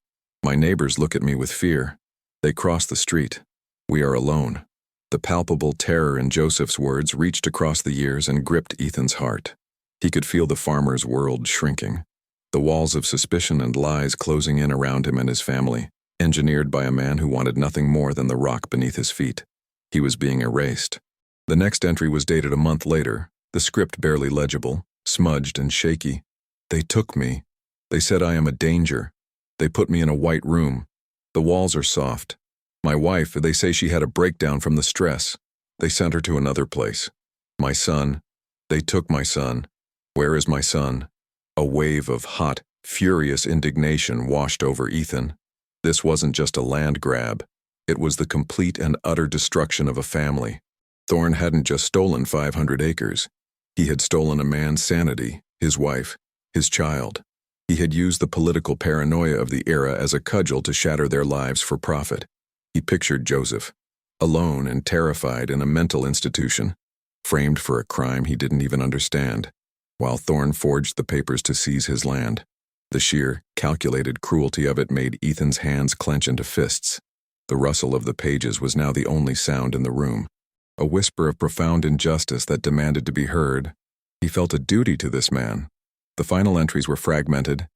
My neighbors look at me with fear. They cross the street. We are alone. The palpable terror in Joseph's words reached across the years and gripped Ethan's heart. He could feel the farmer's world shrinking, the walls of suspicion and lies closing in around him and his family, engineered by a man who wanted nothing more than the rock beneath his feet. He was being erased. The next entry was dated a month later, the script barely legible, smudged and shaky. They took me. They said I am a danger. They put me in a white room. The walls are soft. My wife, they say she had a breakdown from the stress. They sent her to another place. My son. They took my son. Where is my son? A wave of hot, furious indignation washed over Ethan. This wasn't just a land grab. It was the complete and utter destruction of a family. Thorn hadn't just stolen 500 acres. He had stolen a man's sanity, his wife, his child. He had used the political paranoia of the era as a cudgel to shatter their lives for profit. He pictured Joseph, alone and terrified in a mental institution, framed for a crime he didn't even understand, while Thorne forged the papers to seize his land. The sheer, calculated cruelty of it made Ethan's hands clench into fists. The rustle of the pages was now the only sound in the room, a whisper of profound injustice that demanded to be heard. He felt a duty to this man. The final entries were fragmented,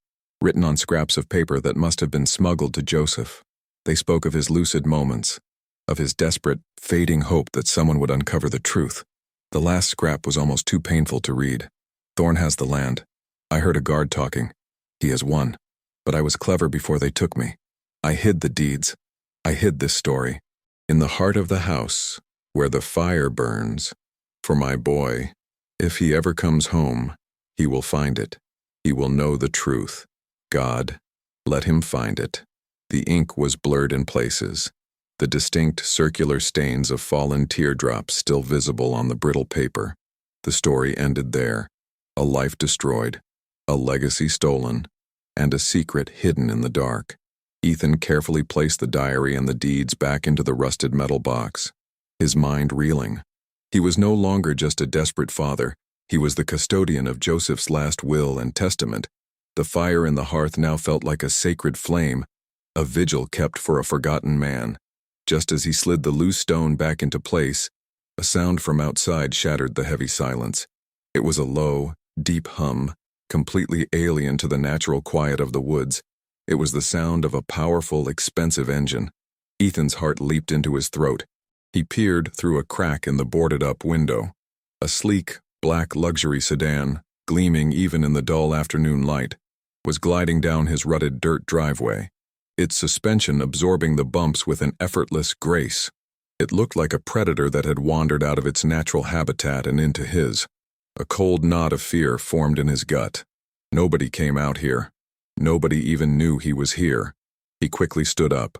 written on scraps of paper that must have been smuggled to Joseph. They spoke of his lucid moments, of his desperate, fading hope that someone would uncover the truth. The last scrap was almost too painful to read. Thorne has the land. I heard a guard talking. He has won. But I was clever before they took me. I hid the deeds. I hid this story. In the heart of the house, where the fire burns. For my boy, if he ever comes home, he will find it. He will know the truth. God, let him find it. The ink was blurred in places, the distinct circular stains of fallen teardrops still visible on the brittle paper. The story ended there. A life destroyed, a legacy stolen, and a secret hidden in the dark. Ethan carefully placed the diary and the deeds back into the rusted metal box, his mind reeling. He was no longer just a desperate father. He was the custodian of Joseph's last will and testament. The fire in the hearth now felt like a sacred flame, a vigil kept for a forgotten man. Just as he slid the loose stone back into place, a sound from outside shattered the heavy silence. It was a low, deep hum, completely alien to the natural quiet of the woods. It was the sound of a powerful, expensive engine. Ethan's heart leaped into his throat. He peered through a crack in the boarded-up window. A sleek, black luxury sedan, gleaming even in the dull afternoon light, was gliding down his rutted dirt driveway, its suspension absorbing the bumps with an effortless grace. It looked like a predator that had wandered out of its natural habitat and into his. A cold knot of fear formed in his gut. Nobody came out here. Nobody even knew he was here. He quickly stood up,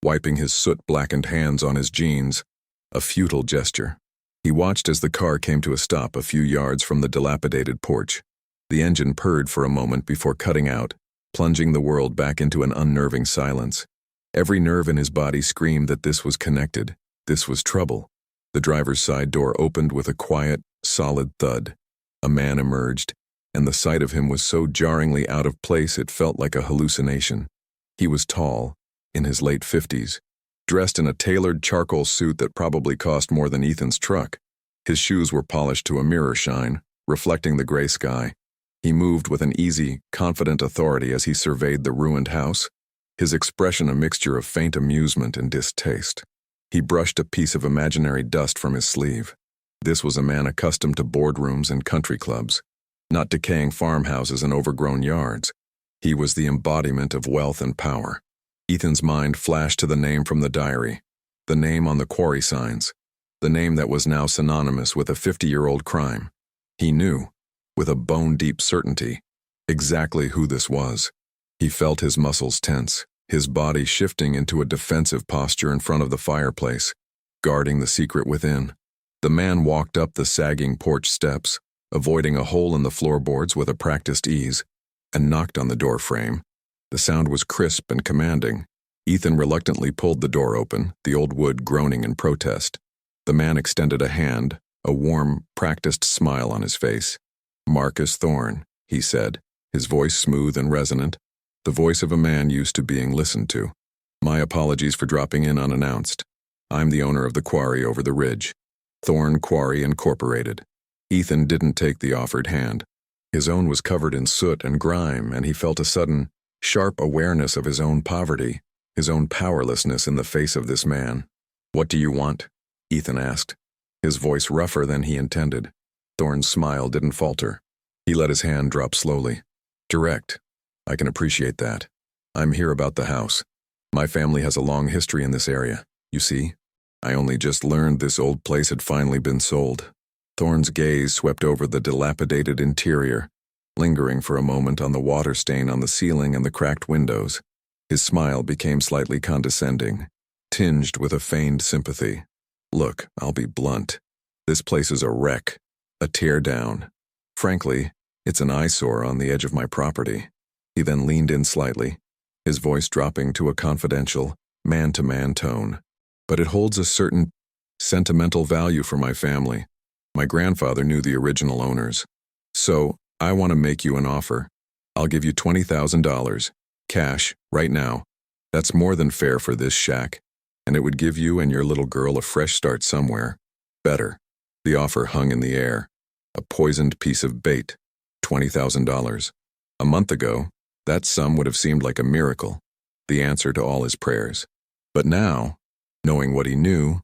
wiping his soot-blackened hands on his jeans, a futile gesture. He watched as the car came to a stop a few yards from the dilapidated porch. The engine purred for a moment before cutting out, plunging the world back into an unnerving silence. Every nerve in his body screamed that this was connected. This was trouble. The driver's side door opened with a quiet, solid thud. A man emerged, and the sight of him was so jarringly out of place it felt like a hallucination. He was tall, in his late 50s, dressed in a tailored charcoal suit that probably cost more than Ethan's truck. His shoes were polished to a mirror shine, reflecting the gray sky. He moved with an easy, confident authority as he surveyed the ruined house, his expression a mixture of faint amusement and distaste. He brushed a piece of imaginary dust from his sleeve. This was a man accustomed to boardrooms and country clubs, not decaying farmhouses and overgrown yards. He was the embodiment of wealth and power. Ethan's mind flashed to the name from the diary, the name on the quarry signs, the name that was now synonymous with a 50-year-old crime. He knew, with a bone-deep certainty, exactly who this was. He felt his muscles tense, his body shifting into a defensive posture in front of the fireplace, guarding the secret within. The man walked up the sagging porch steps, avoiding a hole in the floorboards with a practiced ease, and knocked on the door frame. The sound was crisp and commanding. Ethan reluctantly pulled the door open, the old wood groaning in protest. The man extended a hand, a warm, practiced smile on his face. "Marcus Thorne," he said, his voice smooth and resonant, the voice of a man used to being listened to. "My apologies for dropping in unannounced. I'm the owner of the quarry over the ridge, Thorne Quarry Incorporated." Ethan didn't take the offered hand. His own was covered in soot and grime, and he felt a sudden, sharp awareness of his own poverty, his own powerlessness in the face of this man. "What do you want?" Ethan asked, his voice rougher than he intended. Thorne's smile didn't falter. He let his hand drop slowly. "Direct. I can appreciate that. I'm here about the house. My family has a long history in this area, you see. I only just learned this old place had finally been sold." Thorne's gaze swept over the dilapidated interior, lingering for a moment on the water stain on the ceiling and the cracked windows. His smile became slightly condescending, tinged with a feigned sympathy. "Look, I'll be blunt. This place is a wreck, a tear-down. Frankly, it's an eyesore on the edge of my property." He then leaned in slightly, his voice dropping to a confidential, man-to-man tone. but it holds a certain sentimental value for my family. My grandfather knew the original owners. So, I want to make you an offer. I'll give you $20,000, cash, right now. That's more than fair for this shack, and it would give you and your little girl a fresh start somewhere. Better. The offer hung in the air. A poisoned piece of bait. $20,000. A month ago, that sum would have seemed like a miracle, the answer to all his prayers. But now, knowing what he knew,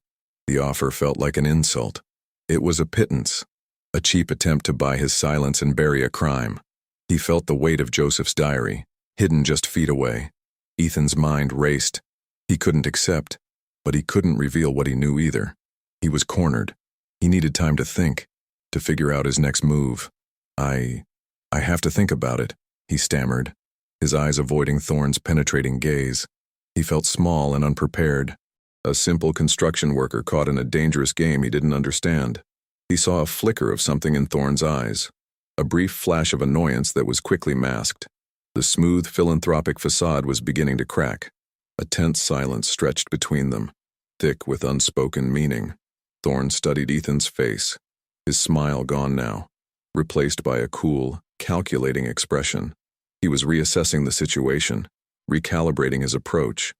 the offer felt like an insult. It was a pittance, a cheap attempt to buy his silence and bury a crime. He felt the weight of Joseph's diary, hidden just feet away. Ethan's mind raced. He couldn't accept, but he couldn't reveal what he knew either. He was cornered. He needed time to think, to figure out his next move. I have to think about it, he stammered, his eyes avoiding Thorne's penetrating gaze. He felt small and unprepared, a simple construction worker caught in a dangerous game he didn't understand. He saw a flicker of something in Thorne's eyes, a brief flash of annoyance that was quickly masked. The smooth, philanthropic facade was beginning to crack. A tense silence stretched between them, thick with unspoken meaning. Thorne studied Ethan's face, his smile gone now, replaced by a cool, calculating expression. He was reassessing the situation, recalibrating his approach.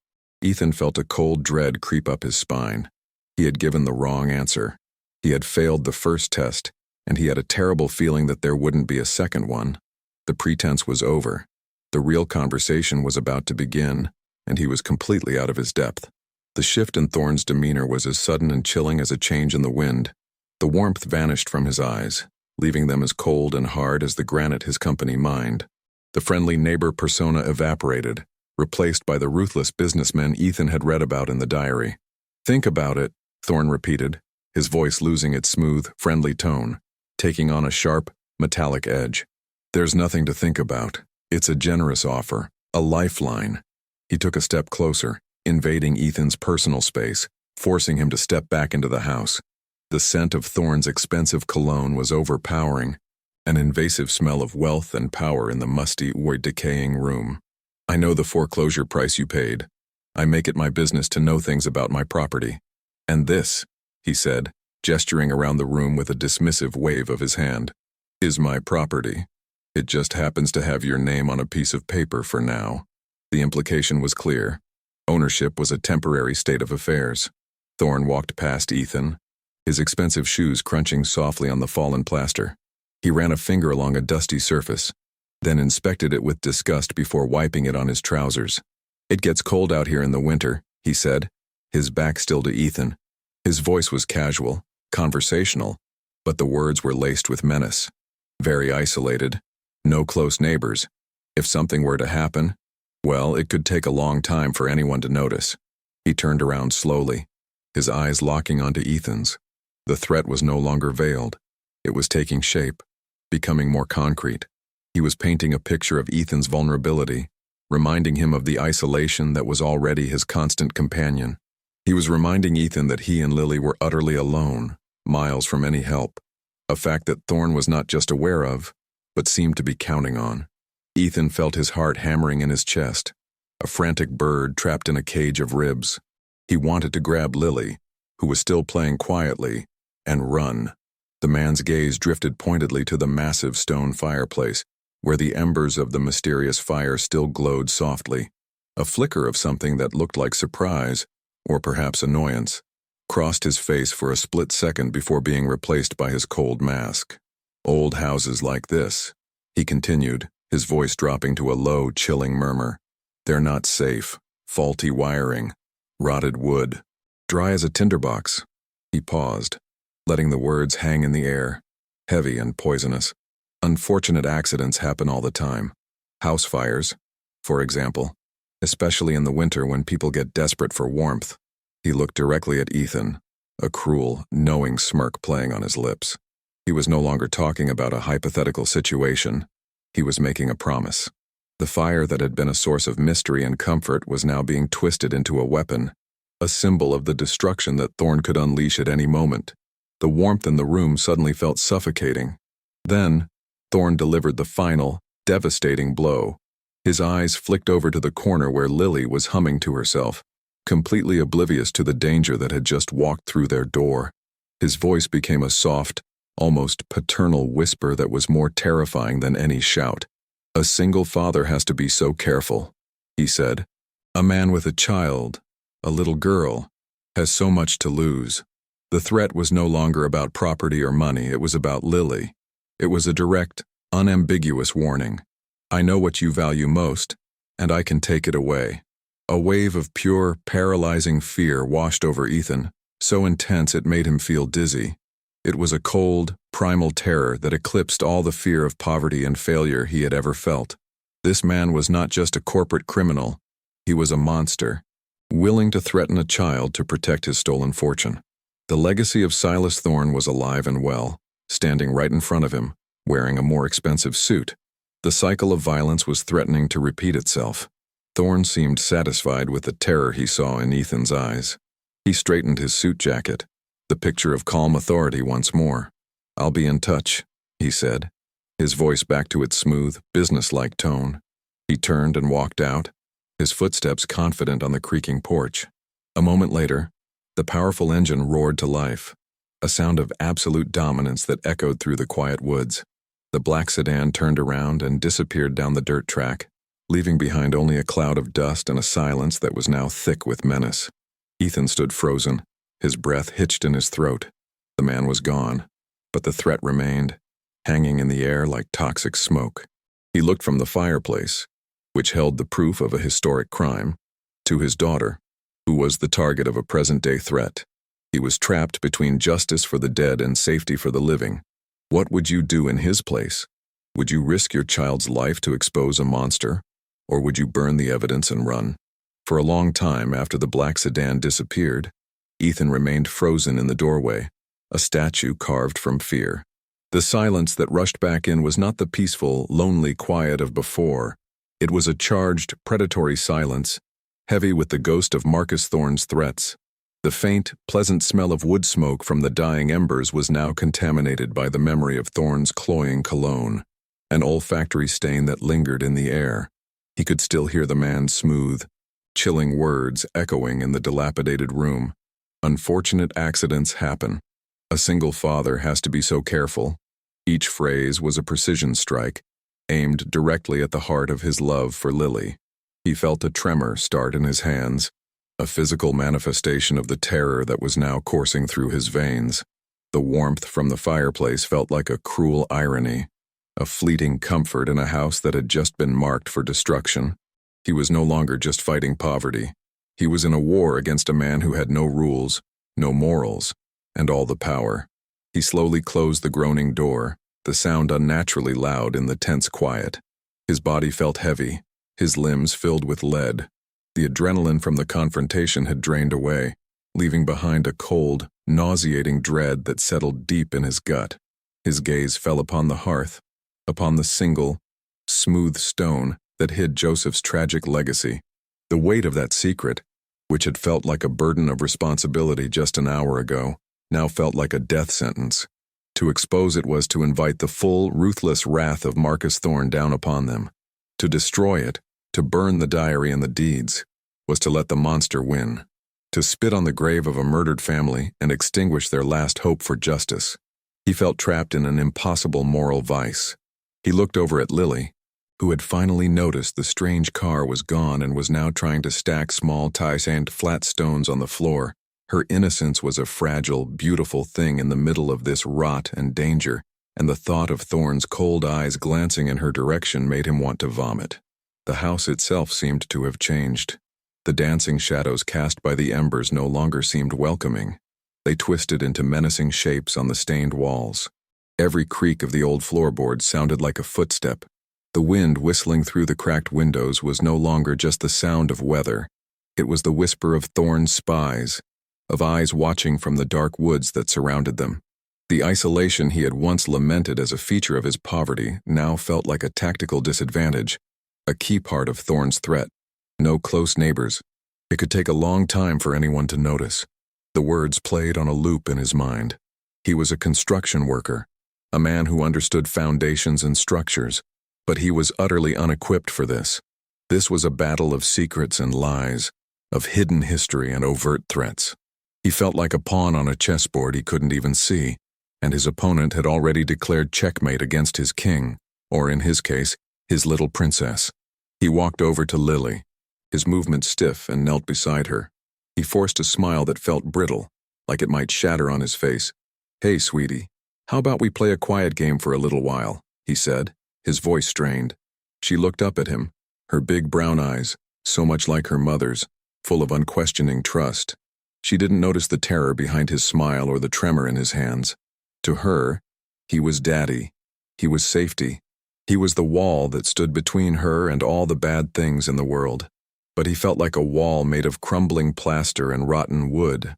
Ethan felt a cold dread creep up his spine. He had given the wrong answer. He had failed the first test, and he had a terrible feeling that there wouldn't be a second one. The pretense was over. The real conversation was about to begin, and he was completely out of his depth. The shift in Thorne's demeanor was as sudden and chilling as a change in the wind. The warmth vanished from his eyes, leaving them as cold and hard as the granite his company mined. The friendly neighbor persona evaporated, replaced by the ruthless businessman Ethan had read about in the diary. Think about it, Thorne repeated, his voice losing its smooth, friendly tone, taking on a sharp, metallic edge. There's nothing to think about. It's a generous offer, a lifeline. He took a step closer, invading Ethan's personal space, forcing him to step back into the house. The scent of Thorne's expensive cologne was overpowering, an invasive smell of wealth and power in the musty or decaying room. I know the foreclosure price you paid. I make it my business to know things about my property. And this, he said, gesturing around the room with a dismissive wave of his hand, is my property. It just happens to have your name on a piece of paper for now. The implication was clear. Ownership was a temporary state of affairs. Thorne walked past Ethan, his expensive shoes crunching softly on the fallen plaster. He ran a finger along a dusty surface, then inspected it with disgust before wiping it on his trousers. It gets cold out here in the winter, he said, his back still to Ethan. His voice was casual, conversational, but the words were laced with menace. Very isolated. No close neighbors. If something were to happen, well, it could take a long time for anyone to notice. He turned around slowly, his eyes locking onto Ethan's. The threat was no longer veiled. It was taking shape, becoming more concrete. He was painting a picture of Ethan's vulnerability, reminding him of the isolation that was already his constant companion. He was reminding Ethan that he and Lily were utterly alone, miles from any help, a fact that Thorne was not just aware of, but seemed to be counting on. Ethan felt his heart hammering in his chest, a frantic bird trapped in a cage of ribs. He wanted to grab Lily, who was still playing quietly, and run. The man's gaze drifted pointedly to the massive stone fireplace, where the embers of the mysterious fire still glowed softly. A flicker of something that looked like surprise, or perhaps annoyance, crossed his face for a split second before being replaced by his cold mask. Old houses like this, he continued, his voice dropping to a low, chilling murmur. They're not safe. Faulty wiring. Rotted wood. Dry as a tinderbox. He paused, letting the words hang in the air, heavy and poisonous. Unfortunate accidents happen all the time. House fires, for example, especially in the winter when people get desperate for warmth. He looked directly at Ethan, a cruel, knowing smirk playing on his lips. He was no longer talking about a hypothetical situation. He was making a promise. The fire that had been a source of mystery and comfort was now being twisted into a weapon, a symbol of the destruction that Thorne could unleash at any moment. The warmth in the room suddenly felt suffocating. Then, Thorne delivered the final, devastating blow. His eyes flicked over to the corner where Lily was humming to herself, completely oblivious to the danger that had just walked through their door. His voice became a soft, almost paternal whisper that was more terrifying than any shout. "A single father has to be so careful," he said. "A man with a child, a little girl, has so much to lose." The threat was no longer about property or money, it was about Lily. It was a direct, unambiguous warning. "I know what you value most, and I can take it away." A wave of pure, paralyzing fear washed over Ethan, so intense it made him feel dizzy. It was a cold, primal terror that eclipsed all the fear of poverty and failure he had ever felt. This man was not just a corporate criminal, he was a monster, willing to threaten a child to protect his stolen fortune. The legacy of Silas Thorne was alive and well, standing right in front of him, wearing a more expensive suit. The cycle of violence was threatening to repeat itself. Thorne seemed satisfied with the terror he saw in Ethan's eyes. He straightened his suit jacket, the picture of calm authority once more. "I'll be in touch," he said, his voice back to its smooth, businesslike tone. He turned and walked out, his footsteps confident on the creaking porch. A moment later, the powerful engine roared to life, a sound of absolute dominance that echoed through the quiet woods. The black sedan turned around and disappeared down the dirt track, leaving behind only a cloud of dust and a silence that was now thick with menace. Ethan stood frozen, his breath hitched in his throat. The man was gone, but the threat remained, hanging in the air like toxic smoke. He looked from the fireplace, which held the proof of a historic crime, to his daughter, who was the target of a present-day threat. He was trapped between justice for the dead and safety for the living. What would you do in his place? Would you risk your child's life to expose a monster, or would you burn the evidence and run? For a long time after the black sedan disappeared, Ethan remained frozen in the doorway, a statue carved from fear. The silence that rushed back in was not the peaceful, lonely quiet of before. It was a charged, predatory silence, heavy with the ghost of Marcus Thorne's threats. The faint, pleasant smell of wood smoke from the dying embers was now contaminated by the memory of Thorne's cloying cologne, an olfactory stain that lingered in the air. He could still hear the man's smooth, chilling words echoing in the dilapidated room. "Unfortunate accidents happen. A single father has to be so careful." Each phrase was a precision strike, aimed directly at the heart of his love for Lily. He felt a tremor start in his hands, a physical manifestation of the terror that was now coursing through his veins. The warmth from the fireplace felt like a cruel irony, a fleeting comfort in a house that had just been marked for destruction. He was no longer just fighting poverty. He was in a war against a man who had no rules, no morals, and all the power. He slowly closed the groaning door, the sound unnaturally loud in the tense quiet. His body felt heavy, his limbs filled with lead. The adrenaline from the confrontation had drained away, leaving behind a cold, nauseating dread that settled deep in his gut. His gaze fell upon the hearth, upon the single, smooth stone that hid Joseph's tragic legacy. The weight of that secret, which had felt like a burden of responsibility just an hour ago, now felt like a death sentence. To expose it was to invite the full, ruthless wrath of Marcus Thorne down upon them. To destroy it, to burn the diary and the deeds, was to let the monster win. To spit on the grave of a murdered family and extinguish their last hope for justice. He felt trapped in an impossible moral vice. He looked over at Lily, who had finally noticed the strange car was gone and was now trying to stack small tie-sand flat stones on the floor. Her innocence was a fragile, beautiful thing in the middle of this rot and danger, and the thought of Thorne's cold eyes glancing in her direction made him want to vomit. The house itself seemed to have changed. The dancing shadows cast by the embers no longer seemed welcoming. They twisted into menacing shapes on the stained walls. Every creak of the old floorboards sounded like a footstep. The wind whistling through the cracked windows was no longer just the sound of weather. It was the whisper of Thorne's spies, of eyes watching from the dark woods that surrounded them. The isolation he had once lamented as a feature of his poverty now felt like a tactical disadvantage, a key part of Thorne's threat. No close neighbors. It could take a long time for anyone to notice. The words played on a loop in his mind. He was a construction worker, a man who understood foundations and structures, but he was utterly unequipped for this. This was a battle of secrets and lies, of hidden history and overt threats. He felt like a pawn on a chessboard he couldn't even see, and his opponent had already declared checkmate against his king, or in his case, his little princess. He walked over to Lily, his movements stiff, and knelt beside her. He forced a smile that felt brittle, like it might shatter on his face. "Hey, sweetie, how about we play a quiet game for a little while?" he said, his voice strained. She looked up at him, her big brown eyes, so much like her mother's, full of unquestioning trust. She didn't notice the terror behind his smile or the tremor in his hands. To her, he was daddy. He was safety. He was the wall that stood between her and all the bad things in the world. But he felt like a wall made of crumbling plaster and rotten wood,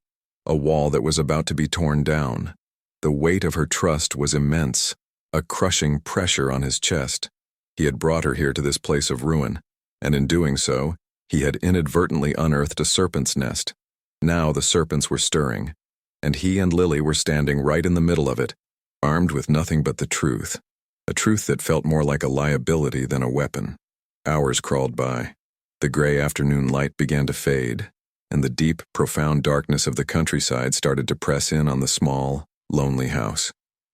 a wall that was about to be torn down. The weight of her trust was immense, a crushing pressure on his chest. He had brought her here to this place of ruin, and in doing so, he had inadvertently unearthed a serpent's nest. Now the serpents were stirring, and he and Lily were standing right in the middle of it, armed with nothing but the truth, a truth that felt more like a liability than a weapon. Hours crawled by. The gray afternoon light began to fade, and the deep, profound darkness of the countryside started to press in on the small, lonely house.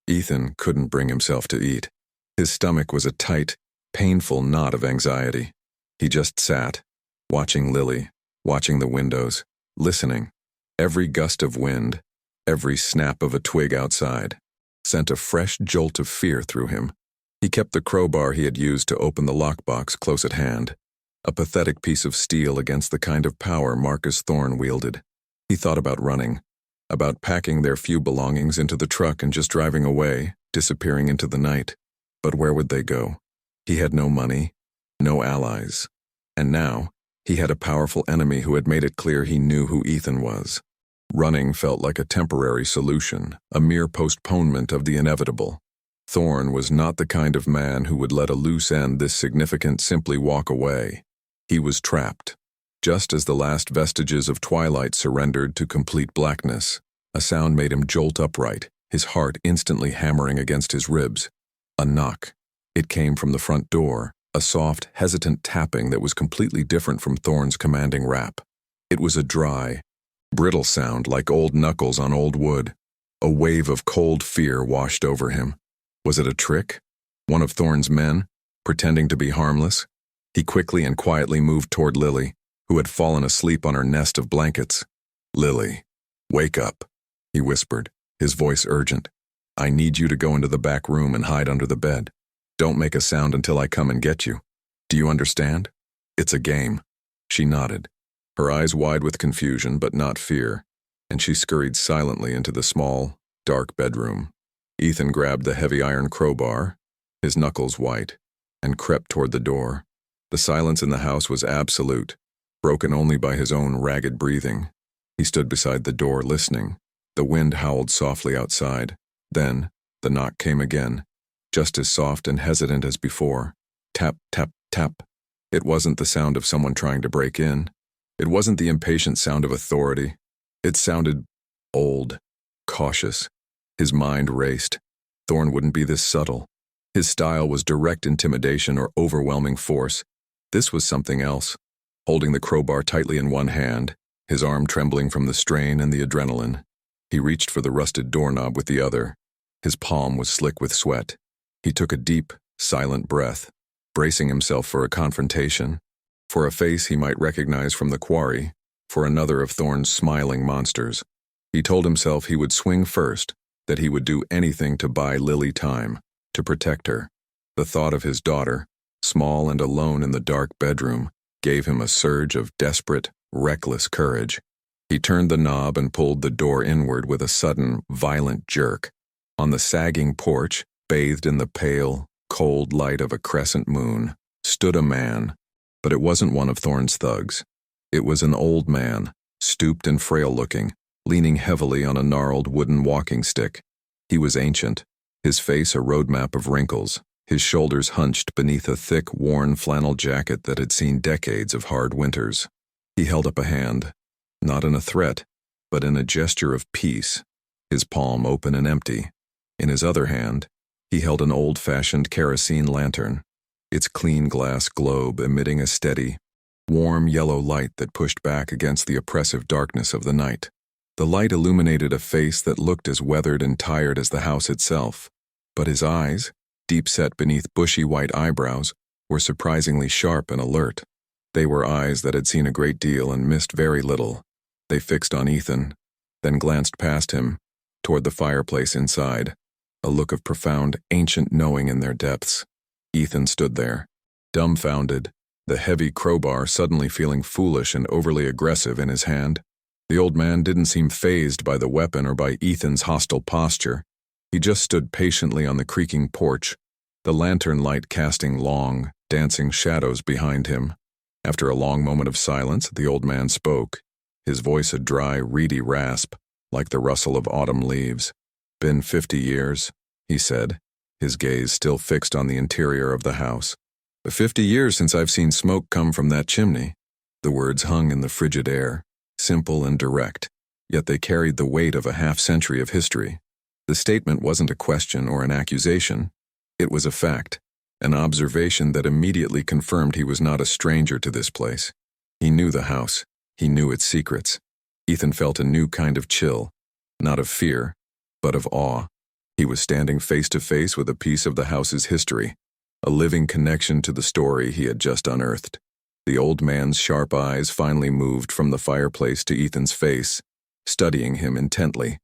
Ethan couldn't bring himself to eat. His stomach was a tight, painful knot of anxiety. He just sat, watching Lily, watching the windows, listening. Every gust of wind, every snap of a twig outside, sent a fresh jolt of fear through him. He kept the crowbar he had used to open the lockbox close at hand, a pathetic piece of steel against the kind of power Marcus Thorne wielded. He thought about running, about packing their few belongings into the truck and just driving away, disappearing into the night. But where would they go? He had no money, no allies. And now, he had a powerful enemy who had made it clear he knew who Ethan was. Running felt like a temporary solution, a mere postponement of the inevitable. Thorne was not the kind of man who would let a loose end this significant simply walk away. He was trapped. Just as the last vestiges of twilight surrendered to complete blackness, a sound made him jolt upright, his heart instantly hammering against his ribs. A knock. It came from the front door, a soft, hesitant tapping that was completely different from Thorne's commanding rap. It was a dry, brittle sound like old knuckles on old wood. A wave of cold fear washed over him. Was it a trick? One of Thorne's men, pretending to be harmless? He quickly and quietly moved toward Lily, who had fallen asleep on her nest of blankets. "Lily, wake up," he whispered, his voice urgent. "I need you to go into the back room and hide under the bed. Don't make a sound until I come and get you. Do you understand? It's a game." She nodded, her eyes wide with confusion but not fear, and she scurried silently into the small, dark bedroom. Ethan grabbed the heavy iron crowbar, his knuckles white, and crept toward the door. The silence in the house was absolute, broken only by his own ragged breathing. He stood beside the door listening. The wind howled softly outside. Then, the knock came again, just as soft and hesitant as before. Tap, tap, tap. It wasn't the sound of someone trying to break in. It wasn't the impatient sound of authority. It sounded old, cautious. His mind raced. Thorne wouldn't be this subtle. His style was direct intimidation or overwhelming force. This was something else. Holding the crowbar tightly in one hand, his arm trembling from the strain and the adrenaline, he reached for the rusted doorknob with the other. His palm was slick with sweat. He took a deep, silent breath, bracing himself for a confrontation, for a face he might recognize from the quarry, for another of Thorne's smiling monsters. He told himself he would swing first, that he would do anything to buy Lily time, to protect her. The thought of his daughter, small and alone in the dark bedroom, gave him a surge of desperate, reckless courage. He turned the knob and pulled the door inward with a sudden, violent jerk. On the sagging porch, bathed in the pale, cold light of a crescent moon, stood a man, but it wasn't one of Thorne's thugs. It was an old man, stooped and frail-looking, leaning heavily on a gnarled wooden walking stick. He was ancient, his face a roadmap of wrinkles, his shoulders hunched beneath a thick, worn flannel jacket that had seen decades of hard winters. He held up a hand, not in a threat, but in a gesture of peace, his palm open and empty. In his other hand, he held an old-fashioned kerosene lantern, its clean glass globe emitting a steady, warm yellow light that pushed back against the oppressive darkness of the night. The light illuminated a face that looked as weathered and tired as the house itself, but his eyes, deep-set beneath bushy white eyebrows, were surprisingly sharp and alert. They were eyes that had seen a great deal and missed very little. They fixed on Ethan, then glanced past him, toward the fireplace inside, a look of profound, ancient knowing in their depths. Ethan stood there, dumbfounded, the heavy crowbar suddenly feeling foolish and overly aggressive in his hand. The old man didn't seem fazed by the weapon or by Ethan's hostile posture. He just stood patiently on the creaking porch, the lantern light casting long, dancing shadows behind him. After a long moment of silence, the old man spoke, his voice a dry, reedy rasp, like the rustle of autumn leaves. "Been 50 years, he said, his gaze still fixed on the interior of the house. 50 years since I've seen smoke come from that chimney." The words hung in the frigid air, simple and direct, yet they carried the weight of a half-century of history. The statement wasn't a question or an accusation. It was a fact, an observation that immediately confirmed he was not a stranger to this place. He knew the house. He knew its secrets. Ethan felt a new kind of chill, not of fear, but of awe. He was standing face to face with a piece of the house's history, a living connection to the story he had just unearthed. The old man's sharp eyes finally moved from the fireplace to Ethan's face, studying him intently.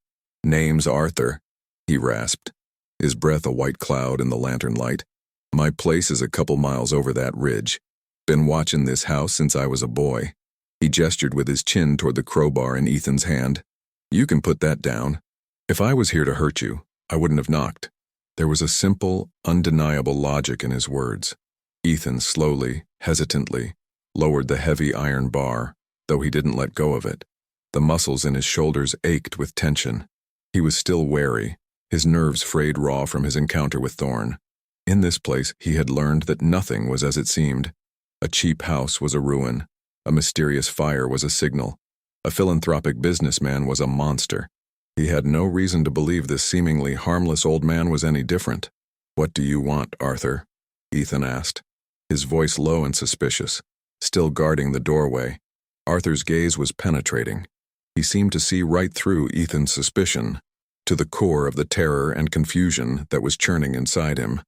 "Name's Arthur," he rasped, his breath a white cloud in the lantern light. "My place is a couple miles over that ridge. Been watching this house since I was a boy." He gestured with his chin toward the crowbar in Ethan's hand. "You can put that down. If I was here to hurt you, I wouldn't have knocked." There was a simple, undeniable logic in his words. Ethan slowly, hesitantly, lowered the heavy iron bar, though he didn't let go of it. The muscles in his shoulders ached with tension. He was still wary, his nerves frayed raw from his encounter with Thorn. In this place, he had learned that nothing was as it seemed. A cheap house was a ruin. A mysterious fire was a signal. A philanthropic businessman was a monster. He had no reason to believe this seemingly harmless old man was any different. "What do you want, Arthur?" Ethan asked, his voice low and suspicious, still guarding the doorway. Arthur's gaze was penetrating. He seemed to see right through Ethan's suspicion, to the core of the terror and confusion that was churning inside him.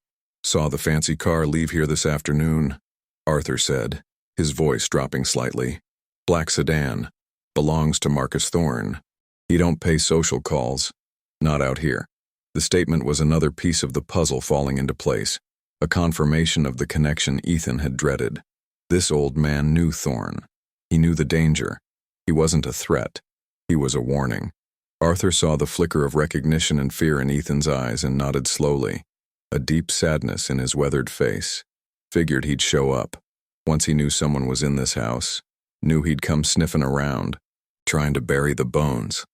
"Saw the fancy car leave here this afternoon," Arthur said, his voice dropping slightly. "Black sedan. Belongs to Marcus Thorn. He don't pay social calls. Not out here." The statement was another piece of the puzzle falling into place, a confirmation of the connection Ethan had dreaded. This old man knew Thorn. He knew the danger. He wasn't a threat. He was a warning. Arthur saw the flicker of recognition and fear in Ethan's eyes and nodded slowly, a deep sadness in his weathered face. Figured he'd show up. Once he knew someone was in this house, knew he'd come sniffing around, trying to bury the bones.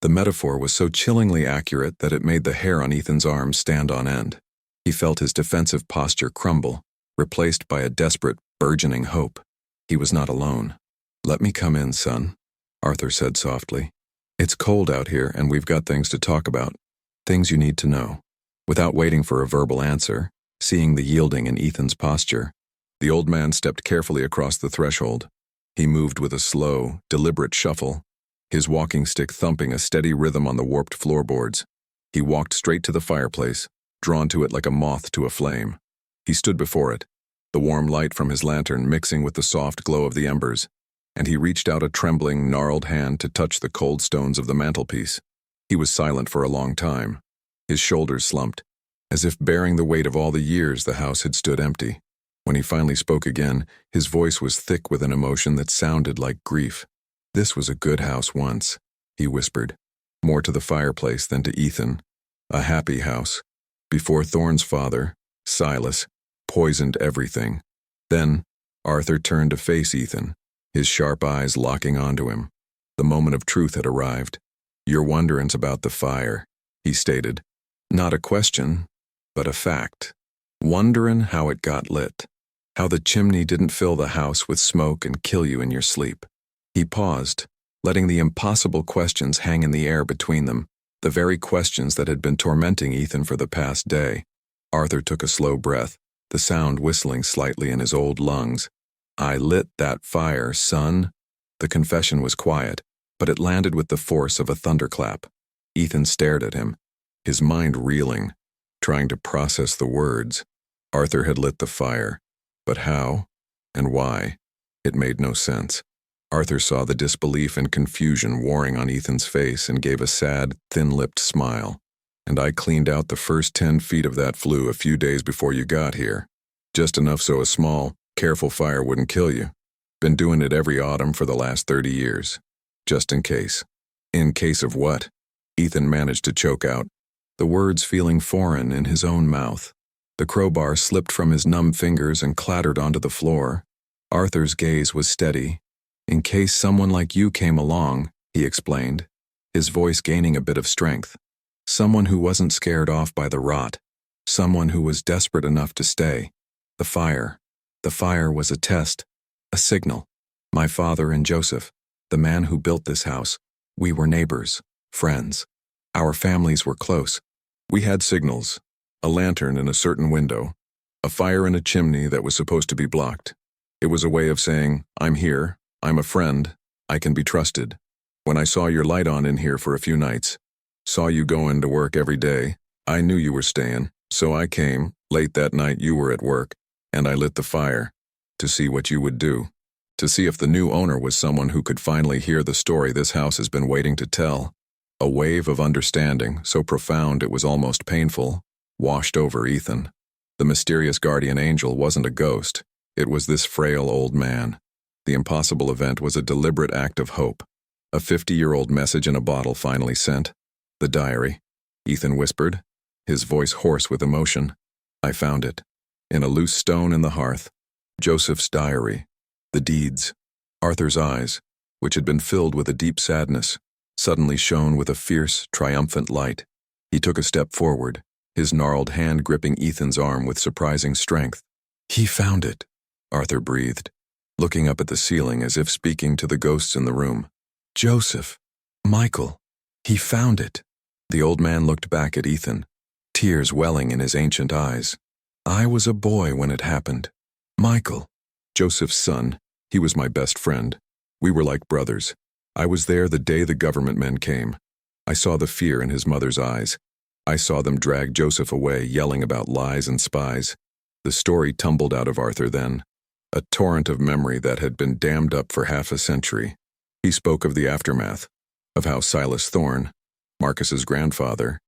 The metaphor was so chillingly accurate that it made the hair on Ethan's arms stand on end. He felt his defensive posture crumble, replaced by a desperate, burgeoning hope. He was not alone. "Let me come in, son," Arthur said softly. "It's cold out here and we've got things to talk about. Things you need to know." Without waiting for a verbal answer, seeing the yielding in Ethan's posture, the old man stepped carefully across the threshold. He moved with a slow, deliberate shuffle, his walking stick thumping a steady rhythm on the warped floorboards. He walked straight to the fireplace, drawn to it like a moth to a flame. He stood before it, the warm light from his lantern mixing with the soft glow of the embers, and he reached out a trembling, gnarled hand to touch the cold stones of the mantelpiece. He was silent for a long time. His shoulders slumped, as if bearing the weight of all the years the house had stood empty. When he finally spoke again, his voice was thick with an emotion that sounded like grief. "This was a good house once," he whispered, more to the fireplace than to Ethan. "A happy house. Before Thorn's father, Silas, poisoned everything." Then Arthur turned to face Ethan, his sharp eyes locking onto him. The moment of truth had arrived. "You're wondering's about the fire," he stated. Not a question, but a fact. Wonderin' how it got lit. How the chimney didn't fill the house with smoke and kill you in your sleep. He paused, letting the impossible questions hang in the air between them, the very questions that had been tormenting Ethan for the past day. Arthur took a slow breath, the sound whistling slightly in his old lungs. I lit that fire, son. The confession was quiet, but it landed with the force of a thunderclap. Ethan stared at him, his mind reeling, trying to process the words. Arthur had lit the fire, but how and why? It made no sense. Arthur saw the disbelief and confusion warring on Ethan's face and gave a sad, thin-lipped smile. And I cleaned out the first 10 feet of that flue a few days before you got here. Just enough so a small, careful fire wouldn't kill you. Been doing it every autumn for the last 30 years. Just in case. In case of what? Ethan managed to choke out, the words feeling foreign in his own mouth. The crowbar slipped from his numb fingers and clattered onto the floor. Arthur's gaze was steady. In case someone like you came along, he explained, his voice gaining a bit of strength. Someone who wasn't scared off by the rot. Someone who was desperate enough to stay. The fire was a test, a signal. My father and Joseph, the man who built this house, we were neighbors, friends. Our families were close. We had signals, a lantern in a certain window, a fire in a chimney that was supposed to be blocked. It was a way of saying, I'm here, I'm a friend, I can be trusted. When I saw your light on in here for a few nights, saw you going to work every day, I knew you were staying, so I came, late that night you were at work, and I lit the fire, to see what you would do, to see if the new owner was someone who could finally hear the story this house has been waiting to tell. A wave of understanding, so profound it was almost painful, washed over Ethan. The mysterious guardian angel wasn't a ghost, it was this frail old man. The impossible event was a deliberate act of hope. A 50-year-old message in a bottle finally sent. The diary, Ethan whispered, his voice hoarse with emotion. I found it. In a loose stone in the hearth. Joseph's diary. The deeds. Arthur's eyes, which had been filled with a deep sadness, suddenly shone with a fierce, triumphant light. He took a step forward, his gnarled hand gripping Ethan's arm with surprising strength. He found it, Arthur breathed, looking up at the ceiling as if speaking to the ghosts in the room. Joseph. Michael. He found it. The old man looked back at Ethan, tears welling in his ancient eyes. I was a boy when it happened. Michael. Joseph's son. He was my best friend. We were like brothers. I was there the day the government men came. I saw the fear in his mother's eyes. I saw them drag Joseph away, yelling about lies and spies. The story tumbled out of Arthur then, a torrent of memory that had been dammed up for half a century. He spoke of the aftermath, of how Silas Thorne, Marcus's grandfather,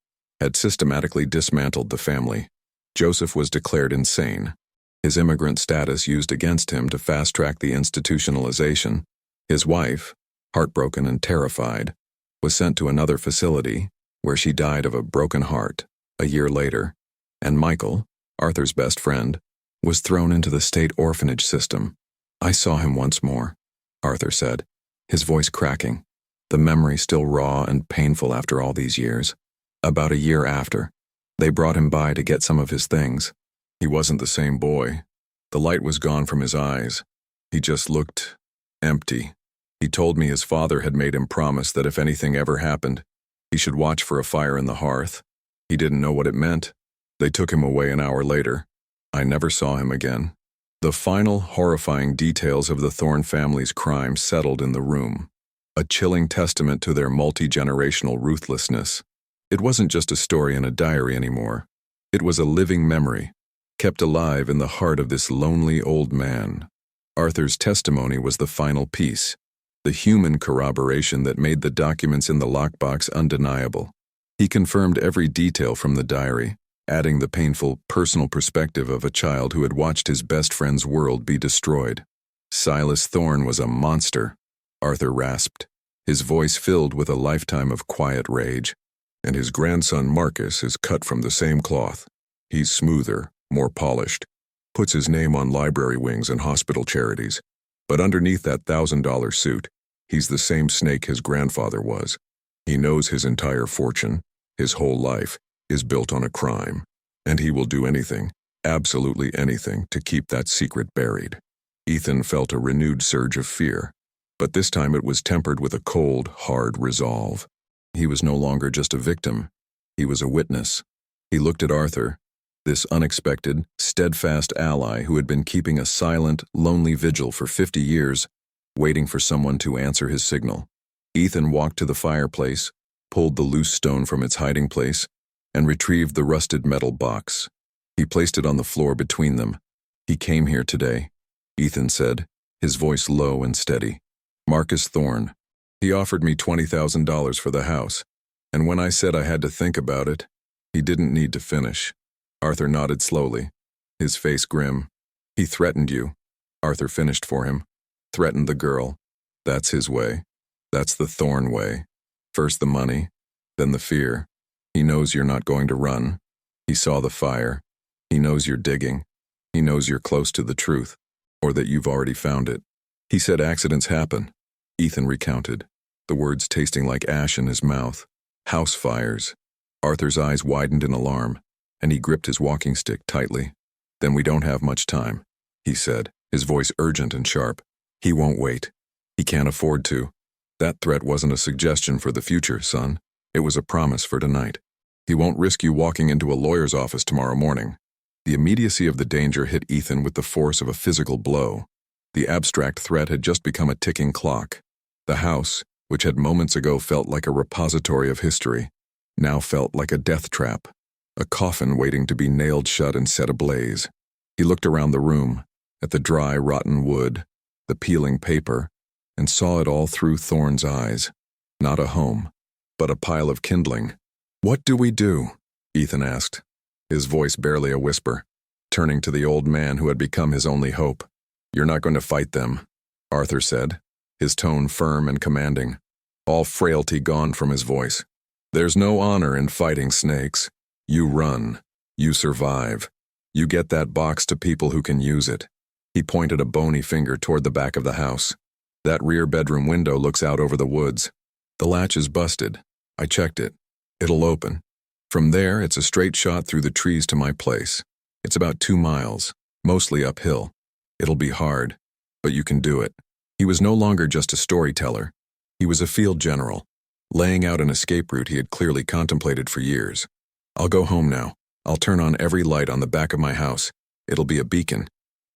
had systematically dismantled the family. Joseph was declared insane, his immigrant status used against him to fast-track the institutionalization. His wife, heartbroken and terrified, was sent to another facility where she died of a broken heart a year later, and Michael, Arthur's best friend, was thrown into the state orphanage system. I saw him once more, Arthur said, his voice cracking, the memory still raw and painful after all these years. About a year after, they brought him by to get some of his things. He wasn't the same boy. The light was gone from his eyes. He just looked empty. He told me his father had made him promise that if anything ever happened, he should watch for a fire in the hearth. He didn't know what it meant. They took him away an hour later. I never saw him again. The final horrifying details of the Thorne family's crime settled in the room, a chilling testament to their multi-generational ruthlessness. It wasn't just a story in a diary anymore. It was a living memory, kept alive in the heart of this lonely old man. Arthur's testimony was the final piece, the human corroboration that made the documents in the lockbox undeniable. He confirmed every detail from the diary, adding the painful, personal perspective of a child who had watched his best friend's world be destroyed. Silas Thorne was a monster, Arthur rasped, his voice filled with a lifetime of quiet rage. And his grandson Marcus is cut from the same cloth. He's smoother, more polished, puts his name on library wings and hospital charities. But underneath that $1,000 suit, he's the same snake his grandfather was. He knows his entire fortune, his whole life, is built on a crime, and he will do anything, absolutely anything, to keep that secret buried. Ethan felt a renewed surge of fear, but this time it was tempered with a cold, hard resolve. He was no longer just a victim. He was a witness. He looked at Arthur, This unexpected, steadfast ally who had been keeping a silent, lonely vigil for 50 years, waiting for someone to answer his signal. Ethan walked to the fireplace, pulled the loose stone from its hiding place, and retrieved the rusted metal box. He placed it on the floor between them. "He came here today," Ethan said, his voice low and steady. "Marcus Thorne. He offered me $20,000 for the house, and when I said I had to think about it, he didn't need to finish." Arthur nodded slowly, his face grim. "He threatened you," Arthur finished for him. "Threatened the girl. That's his way. That's the Thorne way. First the money, then the fear. He knows you're not going to run. He saw the fire. He knows you're digging. He knows you're close to the truth, or that you've already found it. He said accidents happen," Ethan recounted, the words tasting like ash in his mouth. "House fires." Arthur's eyes widened in alarm, and he gripped his walking stick tightly. "Then we don't have much time," he said, his voice urgent and sharp. "He won't wait. He can't afford to. That threat wasn't a suggestion for the future, son. It was a promise for tonight. He won't risk you walking into a lawyer's office tomorrow morning." The immediacy of the danger hit Ethan with the force of a physical blow. The abstract threat had just become a ticking clock. The house, which had moments ago felt like a repository of history, now felt like a death trap, a coffin waiting to be nailed shut and set ablaze. He looked around the room, at the dry, rotten wood, the peeling paper, and saw it all through Thorne's eyes. Not a home, but a pile of kindling. "What do we do?" Ethan asked, his voice barely a whisper, turning to the old man who had become his only hope. "You're not going to fight them," Arthur said, his tone firm and commanding, all frailty gone from his voice. "There's no honor in fighting snakes. You run. You survive. You get that box to people who can use it." He pointed a bony finger toward the back of the house. "That rear bedroom window looks out over the woods. The latch is busted. I checked it. It'll open. From there, it's a straight shot through the trees to my place. It's about 2 miles, mostly uphill. It'll be hard, but you can do it." He was no longer just a storyteller. He was a field general, laying out an escape route he had clearly contemplated for years. "I'll go home now. I'll turn on every light on the back of my house. It'll be a beacon.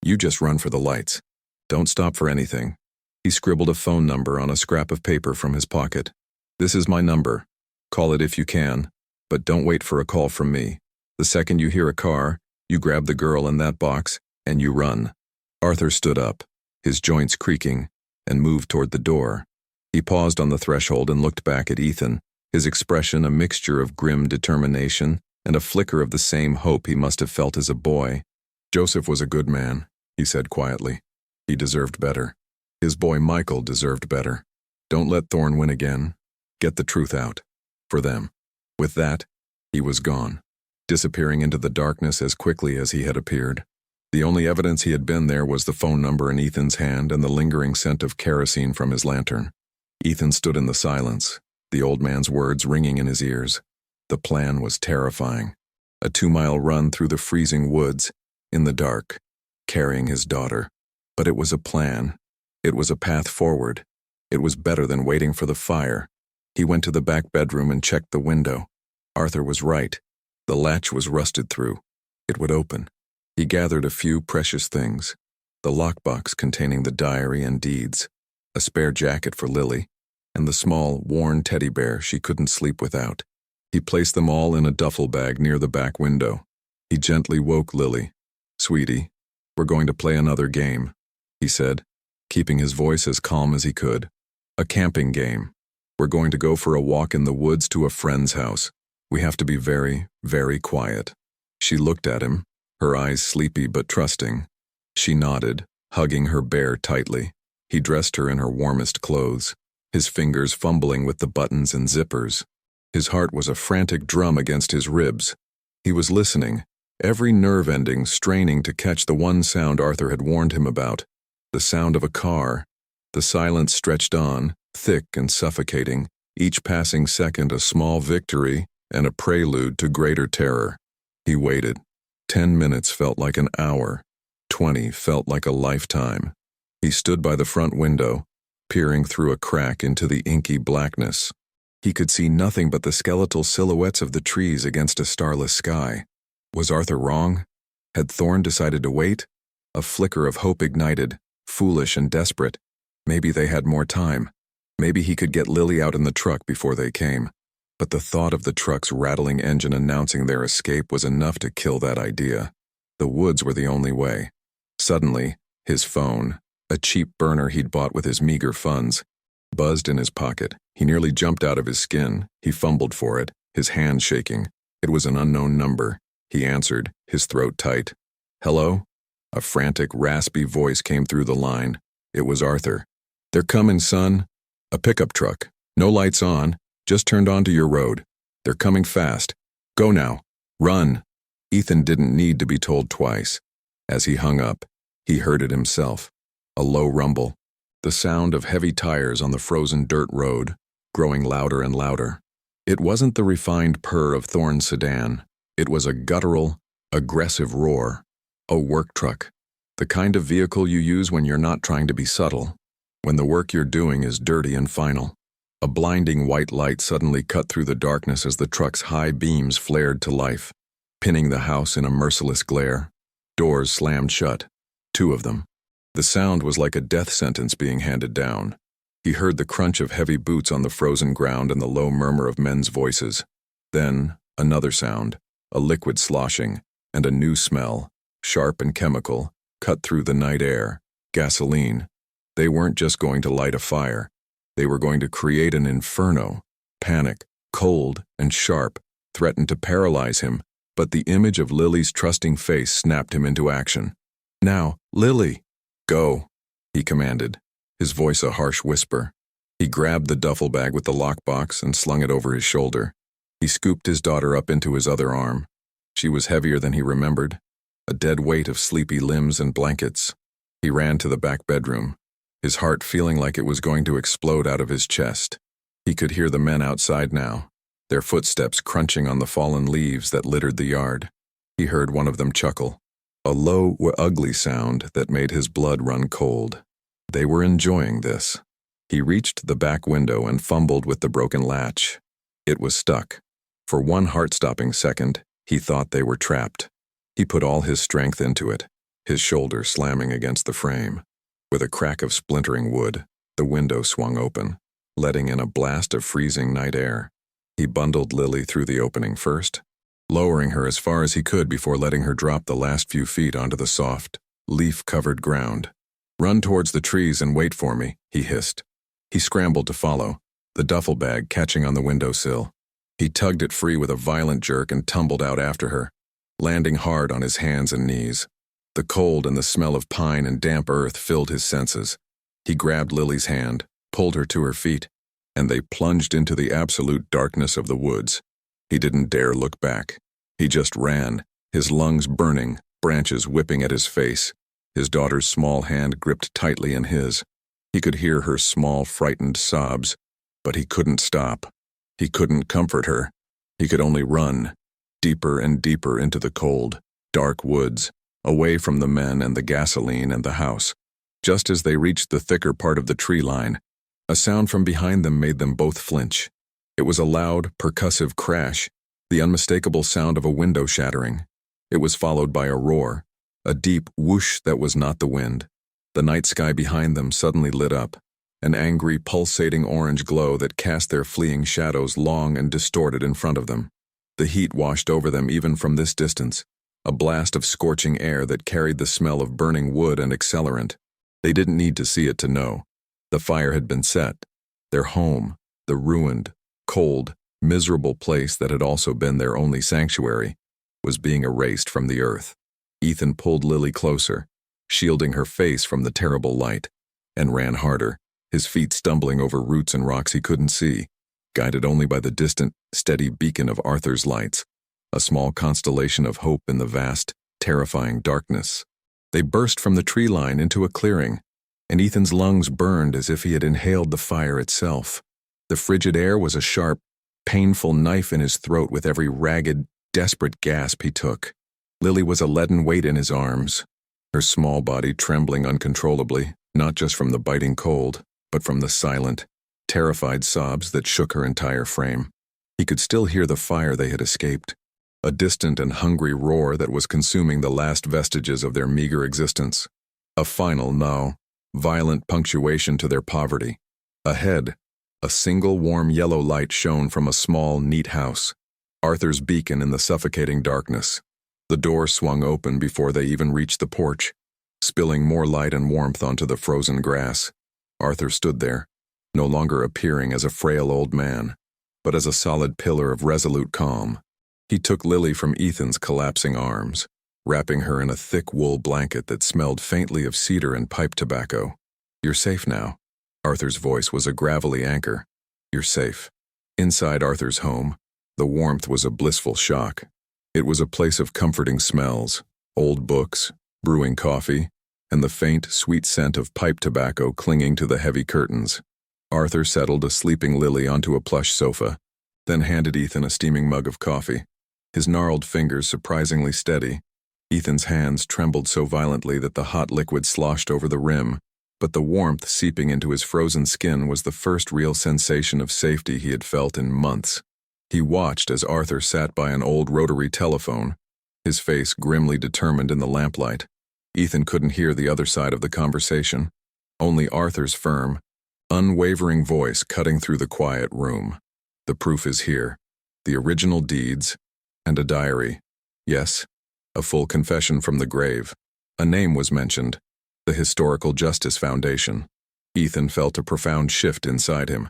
You just run for the lights. Don't stop for anything." He scribbled a phone number on a scrap of paper from his pocket. "This is my number. Call it if you can, but don't wait for a call from me. The second you hear a car, you grab the girl in that box, and you run." Arthur stood up, his joints creaking, and moved toward the door. He paused on the threshold and looked back at Ethan, his expression a mixture of grim determination and a flicker of the same hope he must have felt as a boy. "Joseph was a good man," he said quietly. "He deserved better. His boy Michael deserved better. Don't let Thorne win again. Get the truth out. For them." With that, he was gone, disappearing into the darkness as quickly as he had appeared. The only evidence he had been there was the phone number in Ethan's hand and the lingering scent of kerosene from his lantern. Ethan stood in the silence, the old man's words ringing in his ears. The plan was terrifying. A 2-mile run through the freezing woods, in the dark, carrying his daughter. But it was a plan. It was a path forward. It was better than waiting for the fire. He went to the back bedroom and checked the window. Arthur was right. The latch was rusted through. It would open. He gathered a few precious things. The lockbox containing the diary and deeds, a spare jacket for Lily, and the small, worn teddy bear she couldn't sleep without. He placed them all in a duffel bag near the back window. He gently woke Lily. "Sweetie, we're going to play another game," he said, keeping his voice as calm as he could. "A camping game. We're going to go for a walk in the woods to a friend's house. We have to be very, very quiet." She looked at him, her eyes sleepy but trusting. She nodded, hugging her bear tightly. He dressed her in her warmest clothes, his fingers fumbling with the buttons and zippers. His heart was a frantic drum against his ribs. He was listening, every nerve ending straining to catch the one sound Arthur had warned him about, the sound of a car. The silence stretched on, thick and suffocating, each passing second a small victory and a prelude to greater terror. He waited. 10 minutes felt like an hour. 20 felt like a lifetime. He stood by the front window, peering through a crack into the inky blackness. He could see nothing but the skeletal silhouettes of the trees against a starless sky. Was Arthur wrong? Had Thorne decided to wait? A flicker of hope ignited, foolish and desperate. Maybe they had more time. Maybe he could get Lily out in the truck before they came. But the thought of the truck's rattling engine announcing their escape was enough to kill that idea. The woods were the only way. Suddenly, his phone, a cheap burner he'd bought with his meager funds, buzzed in his pocket. He nearly jumped out of his skin. He fumbled for it, his hand shaking. It was an unknown number. He answered, his throat tight. "Hello?" A frantic, raspy voice came through the line. It was Arthur. "They're coming, son. A pickup truck. No lights on. Just turned onto your road. They're coming fast. Go now. Run." Ethan didn't need to be told twice. As he hung up, he heard it himself. A low rumble. The sound of heavy tires on the frozen dirt road, growing louder and louder. It wasn't the refined purr of Thorne's sedan. It was a guttural, aggressive roar. A work truck. The kind of vehicle you use when you're not trying to be subtle. When the work you're doing is dirty and final. A blinding white light suddenly cut through the darkness as the truck's high beams flared to life, pinning the house in a merciless glare. Doors slammed shut. 2 of them. The sound was like a death sentence being handed down. He heard the crunch of heavy boots on the frozen ground and the low murmur of men's voices. Then, another sound, a liquid sloshing, and a new smell, sharp and chemical, cut through the night air. Gasoline. They weren't just going to light a fire. They were going to create an inferno. Panic, cold and sharp, threatened to paralyze him, but the image of Lily's trusting face snapped him into action. "Now, Lily!" "Go," he commanded, his voice a harsh whisper. He grabbed the duffel bag with the lockbox and slung it over his shoulder. He scooped his daughter up into his other arm. She was heavier than he remembered, a dead weight of sleepy limbs and blankets. He ran to the back bedroom, his heart feeling like it was going to explode out of his chest. He could hear the men outside now, their footsteps crunching on the fallen leaves that littered the yard. He heard one of them chuckle, a low, ugly sound that made his blood run cold. They were enjoying this. He reached the back window and fumbled with the broken latch. It was stuck. For one heart-stopping second, he thought they were trapped. He put all his strength into it, his shoulder slamming against the frame. With a crack of splintering wood, the window swung open, letting in a blast of freezing night air. He bundled Lily through the opening first, lowering her as far as he could before letting her drop the last few feet onto the soft, leaf-covered ground. "Run towards the trees and wait for me," he hissed. He scrambled to follow, the duffel bag catching on the windowsill. He tugged it free with a violent jerk and tumbled out after her, landing hard on his hands and knees. The cold and the smell of pine and damp earth filled his senses. He grabbed Lily's hand, pulled her to her feet, and they plunged into the absolute darkness of the woods. He didn't dare look back. He just ran, his lungs burning, branches whipping at his face, his daughter's small hand gripped tightly in his. He could hear her small, frightened sobs, but he couldn't stop. He couldn't comfort her. He could only run, deeper and deeper into the cold, dark woods, away from the men and the gasoline and the house. Just as they reached the thicker part of the tree line, a sound from behind them made them both flinch. It was a loud, percussive crash, the unmistakable sound of a window shattering. It was followed by a roar, a deep whoosh that was not the wind. The night sky behind them suddenly lit up, an angry, pulsating orange glow that cast their fleeing shadows long and distorted in front of them. The heat washed over them even from this distance, a blast of scorching air that carried the smell of burning wood and accelerant. They didn't need to see it to know. The fire had been set. Their home, the ruined, cold, miserable place that had also been their only sanctuary, was being erased from the earth. Ethan pulled Lily closer, shielding her face from the terrible light, and ran harder, his feet stumbling over roots and rocks he couldn't see, guided only by the distant, steady beacon of Arthur's lights, a small constellation of hope in the vast, terrifying darkness. They burst from the tree line into a clearing, and Ethan's lungs burned as if he had inhaled the fire itself. The frigid air was a sharp, painful knife in his throat with every ragged, desperate gasp he took. Lily was a leaden weight in his arms, her small body trembling uncontrollably, not just from the biting cold, but from the silent, terrified sobs that shook her entire frame. He could still hear the fire they had escaped, a distant and hungry roar that was consuming the last vestiges of their meager existence. A final no, violent punctuation to their poverty. Ahead, a single warm yellow light shone from a small, neat house, Arthur's beacon in the suffocating darkness. The door swung open before they even reached the porch, spilling more light and warmth onto the frozen grass. Arthur stood there, no longer appearing as a frail old man, but as a solid pillar of resolute calm. He took Lily from Ethan's collapsing arms, wrapping her in a thick wool blanket that smelled faintly of cedar and pipe tobacco. "You're safe now." Arthur's voice was a gravelly anchor. "You're safe." Inside Arthur's home, the warmth was a blissful shock. It was a place of comforting smells, old books, brewing coffee, and the faint, sweet scent of pipe tobacco clinging to the heavy curtains. Arthur settled a sleeping Lily onto a plush sofa, then handed Ethan a steaming mug of coffee. His gnarled fingers surprisingly steady. Ethan's hands trembled so violently that the hot liquid sloshed over the rim, but the warmth seeping into his frozen skin was the first real sensation of safety he had felt in months. He watched as Arthur sat by an old rotary telephone, his face grimly determined in the lamplight. Ethan couldn't hear the other side of the conversation, only Arthur's firm, unwavering voice cutting through the quiet room. "The proof is here. The original deeds, and a diary. Yes, a full confession from the grave. A name was mentioned, the Historical Justice Foundation." Ethan felt a profound shift inside him.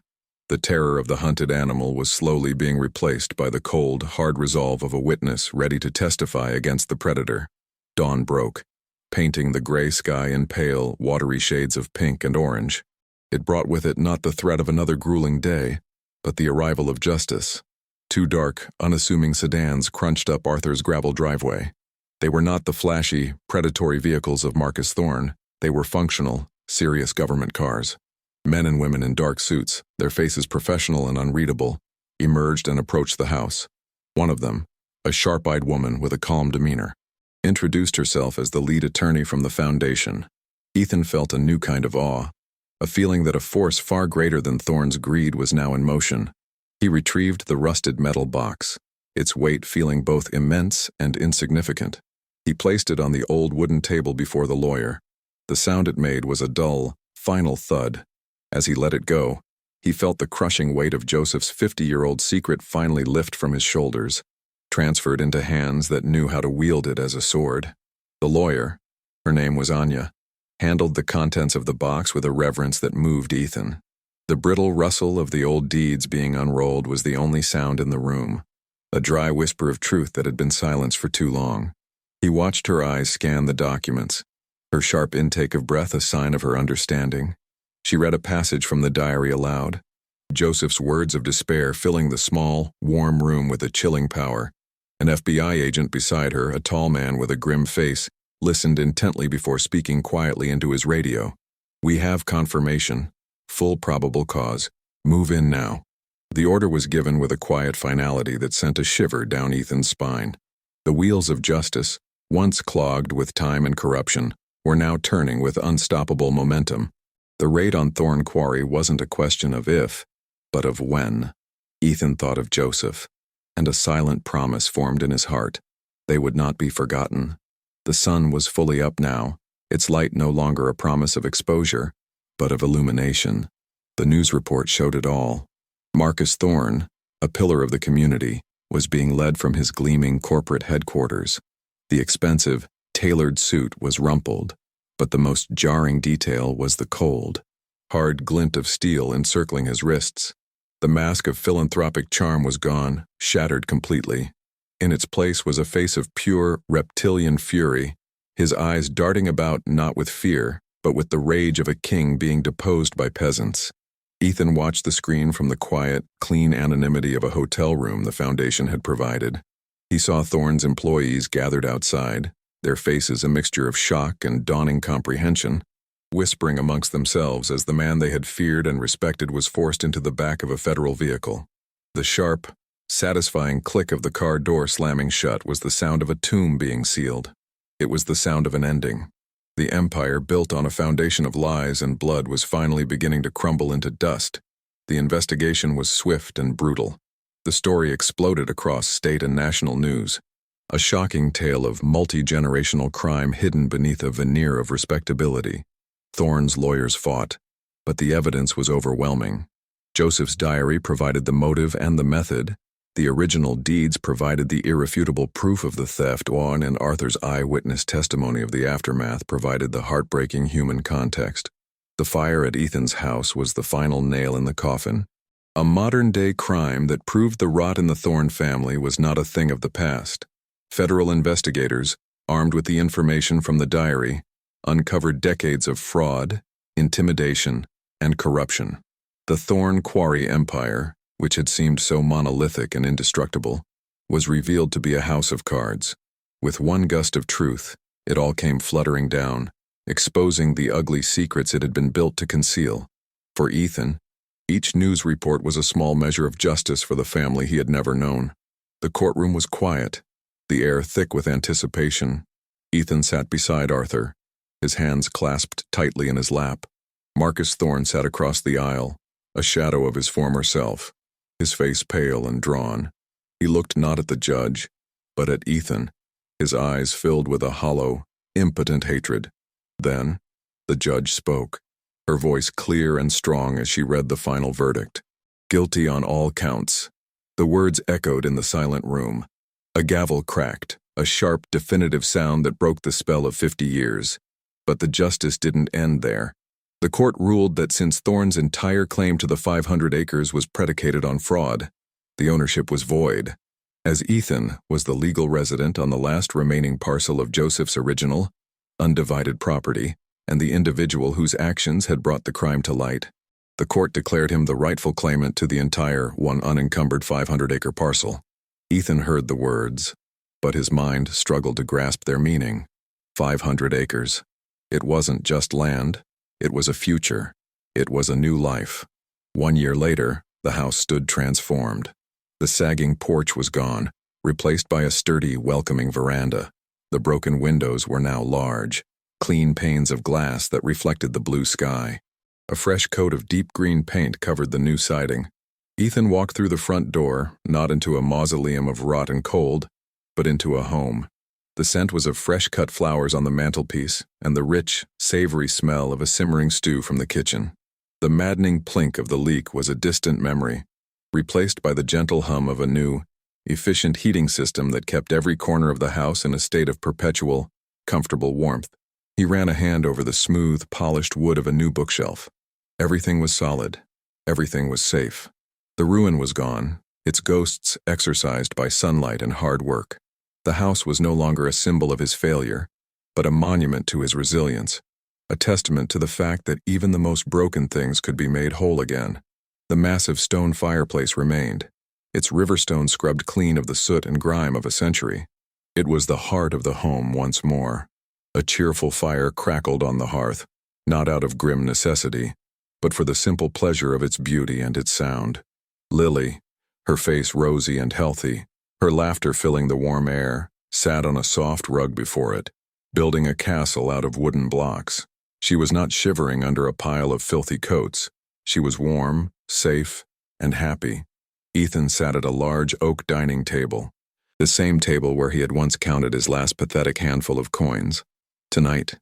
The terror of the hunted animal was slowly being replaced by the cold, hard resolve of a witness ready to testify against the predator. Dawn broke, painting the gray sky in pale, watery shades of pink and orange. It brought with it not the threat of another grueling day, but the arrival of justice. Two dark, unassuming sedans crunched up Arthur's gravel driveway. They were not the flashy, predatory vehicles of Marcus Thorne. They were functional, serious government cars. Men and women in dark suits, their faces professional and unreadable, emerged and approached the house. One of them, a sharp-eyed woman with a calm demeanor, introduced herself as the lead attorney from the foundation. Ethan felt a new kind of awe, a feeling that a force far greater than Thorne's greed was now in motion. He retrieved the rusted metal box, its weight feeling both immense and insignificant. He placed it on the old wooden table before the lawyer. The sound it made was a dull, final thud. As he let it go, he felt the crushing weight of Joseph's 50-year-old secret finally lift from his shoulders, transferred into hands that knew how to wield it as a sword. The lawyer, her name was Anya, handled the contents of the box with a reverence that moved Ethan. The brittle rustle of the old deeds being unrolled was the only sound in the room, a dry whisper of truth that had been silenced for too long. He watched her eyes scan the documents, her sharp intake of breath a sign of her understanding. She read a passage from the diary aloud, Joseph's words of despair filling the small, warm room with a chilling power. An FBI agent beside her, a tall man with a grim face, listened intently before speaking quietly into his radio. "We have confirmation. Full probable cause. Move in now." The order was given with a quiet finality that sent a shiver down Ethan's spine. The wheels of justice, once clogged with time and corruption, were now turning with unstoppable momentum. The raid on Thorne Quarry wasn't a question of if, but of when. Ethan thought of Joseph, and a silent promise formed in his heart. They would not be forgotten. The sun was fully up now, its light no longer a promise of exposure, but of illumination. The news report showed it all. Marcus Thorne, a pillar of the community, was being led from his gleaming corporate headquarters. The expensive, tailored suit was rumpled, but the most jarring detail was the cold, hard glint of steel encircling his wrists. The mask of philanthropic charm was gone, shattered completely. In its place was a face of pure, reptilian fury, his eyes darting about not with fear, but with the rage of a king being deposed by peasants. Ethan watched the screen from the quiet, clean anonymity of a hotel room the foundation had provided. He saw Thorne's employees gathered outside, their faces a mixture of shock and dawning comprehension, whispering amongst themselves as the man they had feared and respected was forced into the back of a federal vehicle. The sharp, satisfying click of the car door slamming shut was the sound of a tomb being sealed. It was the sound of an ending. The empire built on a foundation of lies and blood was finally beginning to crumble into dust. The investigation was swift and brutal. The story exploded across state and national news. A shocking tale of multi-generational crime hidden beneath a veneer of respectability. Thorne's lawyers fought, but the evidence was overwhelming. Joseph's diary provided the motive and the method. The original deeds provided the irrefutable proof of the theft, and Arthur's eyewitness testimony of the aftermath provided the heartbreaking human context. The fire at Ethan's house was the final nail in the coffin. A modern-day crime that proved the rot in the Thorne family was not a thing of the past. Federal investigators, armed with the information from the diary, uncovered decades of fraud, intimidation, and corruption. The Thorne quarry empire, which had seemed so monolithic and indestructible, was revealed to be a house of cards. With one gust of truth, it all came fluttering down, exposing the ugly secrets it had been built to conceal. For Ethan, each news report was a small measure of justice for the family he had never known. The courtroom was quiet, the air thick with anticipation. Ethan sat beside Arthur, his hands clasped tightly in his lap. Marcus Thorne sat across the aisle, a shadow of his former self, his face pale and drawn. He looked not at the judge, but at Ethan, his eyes filled with a hollow, impotent hatred. Then, the judge spoke, her voice clear and strong as she read the final verdict. Guilty on all counts. The words echoed in the silent room. A gavel cracked, a sharp, definitive sound that broke the spell of 50 years. But the justice didn't end there. The court ruled that since Thorne's entire claim to the 500 acres was predicated on fraud, the ownership was void. As Ethan was the legal resident on the last remaining parcel of Joseph's original, undivided property, and the individual whose actions had brought the crime to light, the court declared him the rightful claimant to the entire, one unencumbered 500-acre parcel. Ethan heard the words, but his mind struggled to grasp their meaning. 500 acres. It wasn't just land. It was a future. It was a new life. 1 year later, the house stood transformed. The sagging porch was gone, replaced by a sturdy, welcoming veranda. The broken windows were now large, clean panes of glass that reflected the blue sky. A fresh coat of deep green paint covered the new siding. Ethan walked through the front door, not into a mausoleum of rot and cold, but into a home. The scent was of fresh-cut flowers on the mantelpiece and the rich, savory smell of a simmering stew from the kitchen. The maddening plink of the leak was a distant memory, replaced by the gentle hum of a new, efficient heating system that kept every corner of the house in a state of perpetual, comfortable warmth. He ran a hand over the smooth, polished wood of a new bookshelf. Everything was solid. Everything was safe. The ruin was gone, its ghosts exorcised by sunlight and hard work. The house was no longer a symbol of his failure, but a monument to his resilience, a testament to the fact that even the most broken things could be made whole again. The massive stone fireplace remained, its river stone scrubbed clean of the soot and grime of a century. It was the heart of the home once more. A cheerful fire crackled on the hearth, not out of grim necessity, but for the simple pleasure of its beauty and its sound. Lily, her face rosy and healthy, her laughter filling the warm air, sat on a soft rug before it, building a castle out of wooden blocks. She was not shivering under a pile of filthy coats. She was warm, safe, and happy. Ethan sat at a large oak dining table, the same table where he had once counted his last pathetic handful of coins. Tonight,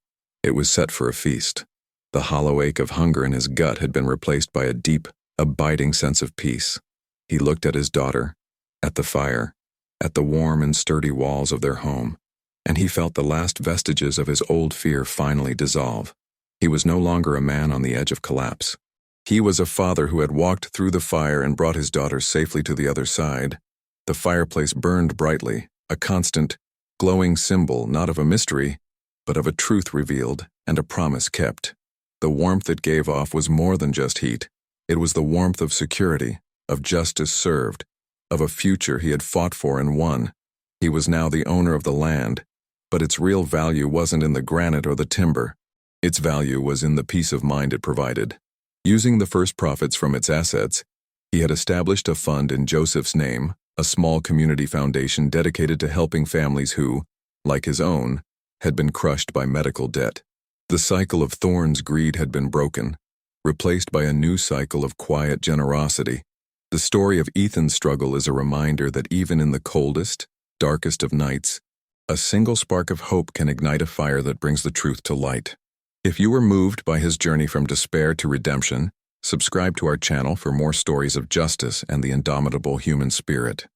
it was set for a feast. The hollow ache of hunger in his gut had been replaced by a deep, abiding sense of peace. He looked at his daughter, at the fire, at the warm and sturdy walls of their home, and he felt the last vestiges of his old fear finally dissolve. He was no longer a man on the edge of collapse. He was a father who had walked through the fire and brought his daughter safely to the other side. The fireplace burned brightly, a constant, glowing symbol not of a mystery, but of a truth revealed and a promise kept. The warmth it gave off was more than just heat. It was the warmth of security, of justice served, of a future he had fought for and won. He was now the owner of the land, but its real value wasn't in the granite or the timber. Its value was in the peace of mind it provided. Using the first profits from its assets, he had established a fund in Joseph's name, a small community foundation dedicated to helping families who, like his own, had been crushed by medical debt. The cycle of Thorne's greed had been broken, replaced by a new cycle of quiet generosity. The story of Ethan's struggle is a reminder that even in the coldest, darkest of nights, a single spark of hope can ignite a fire that brings the truth to light. If you were moved by his journey from despair to redemption, subscribe to our channel for more stories of justice and the indomitable human spirit.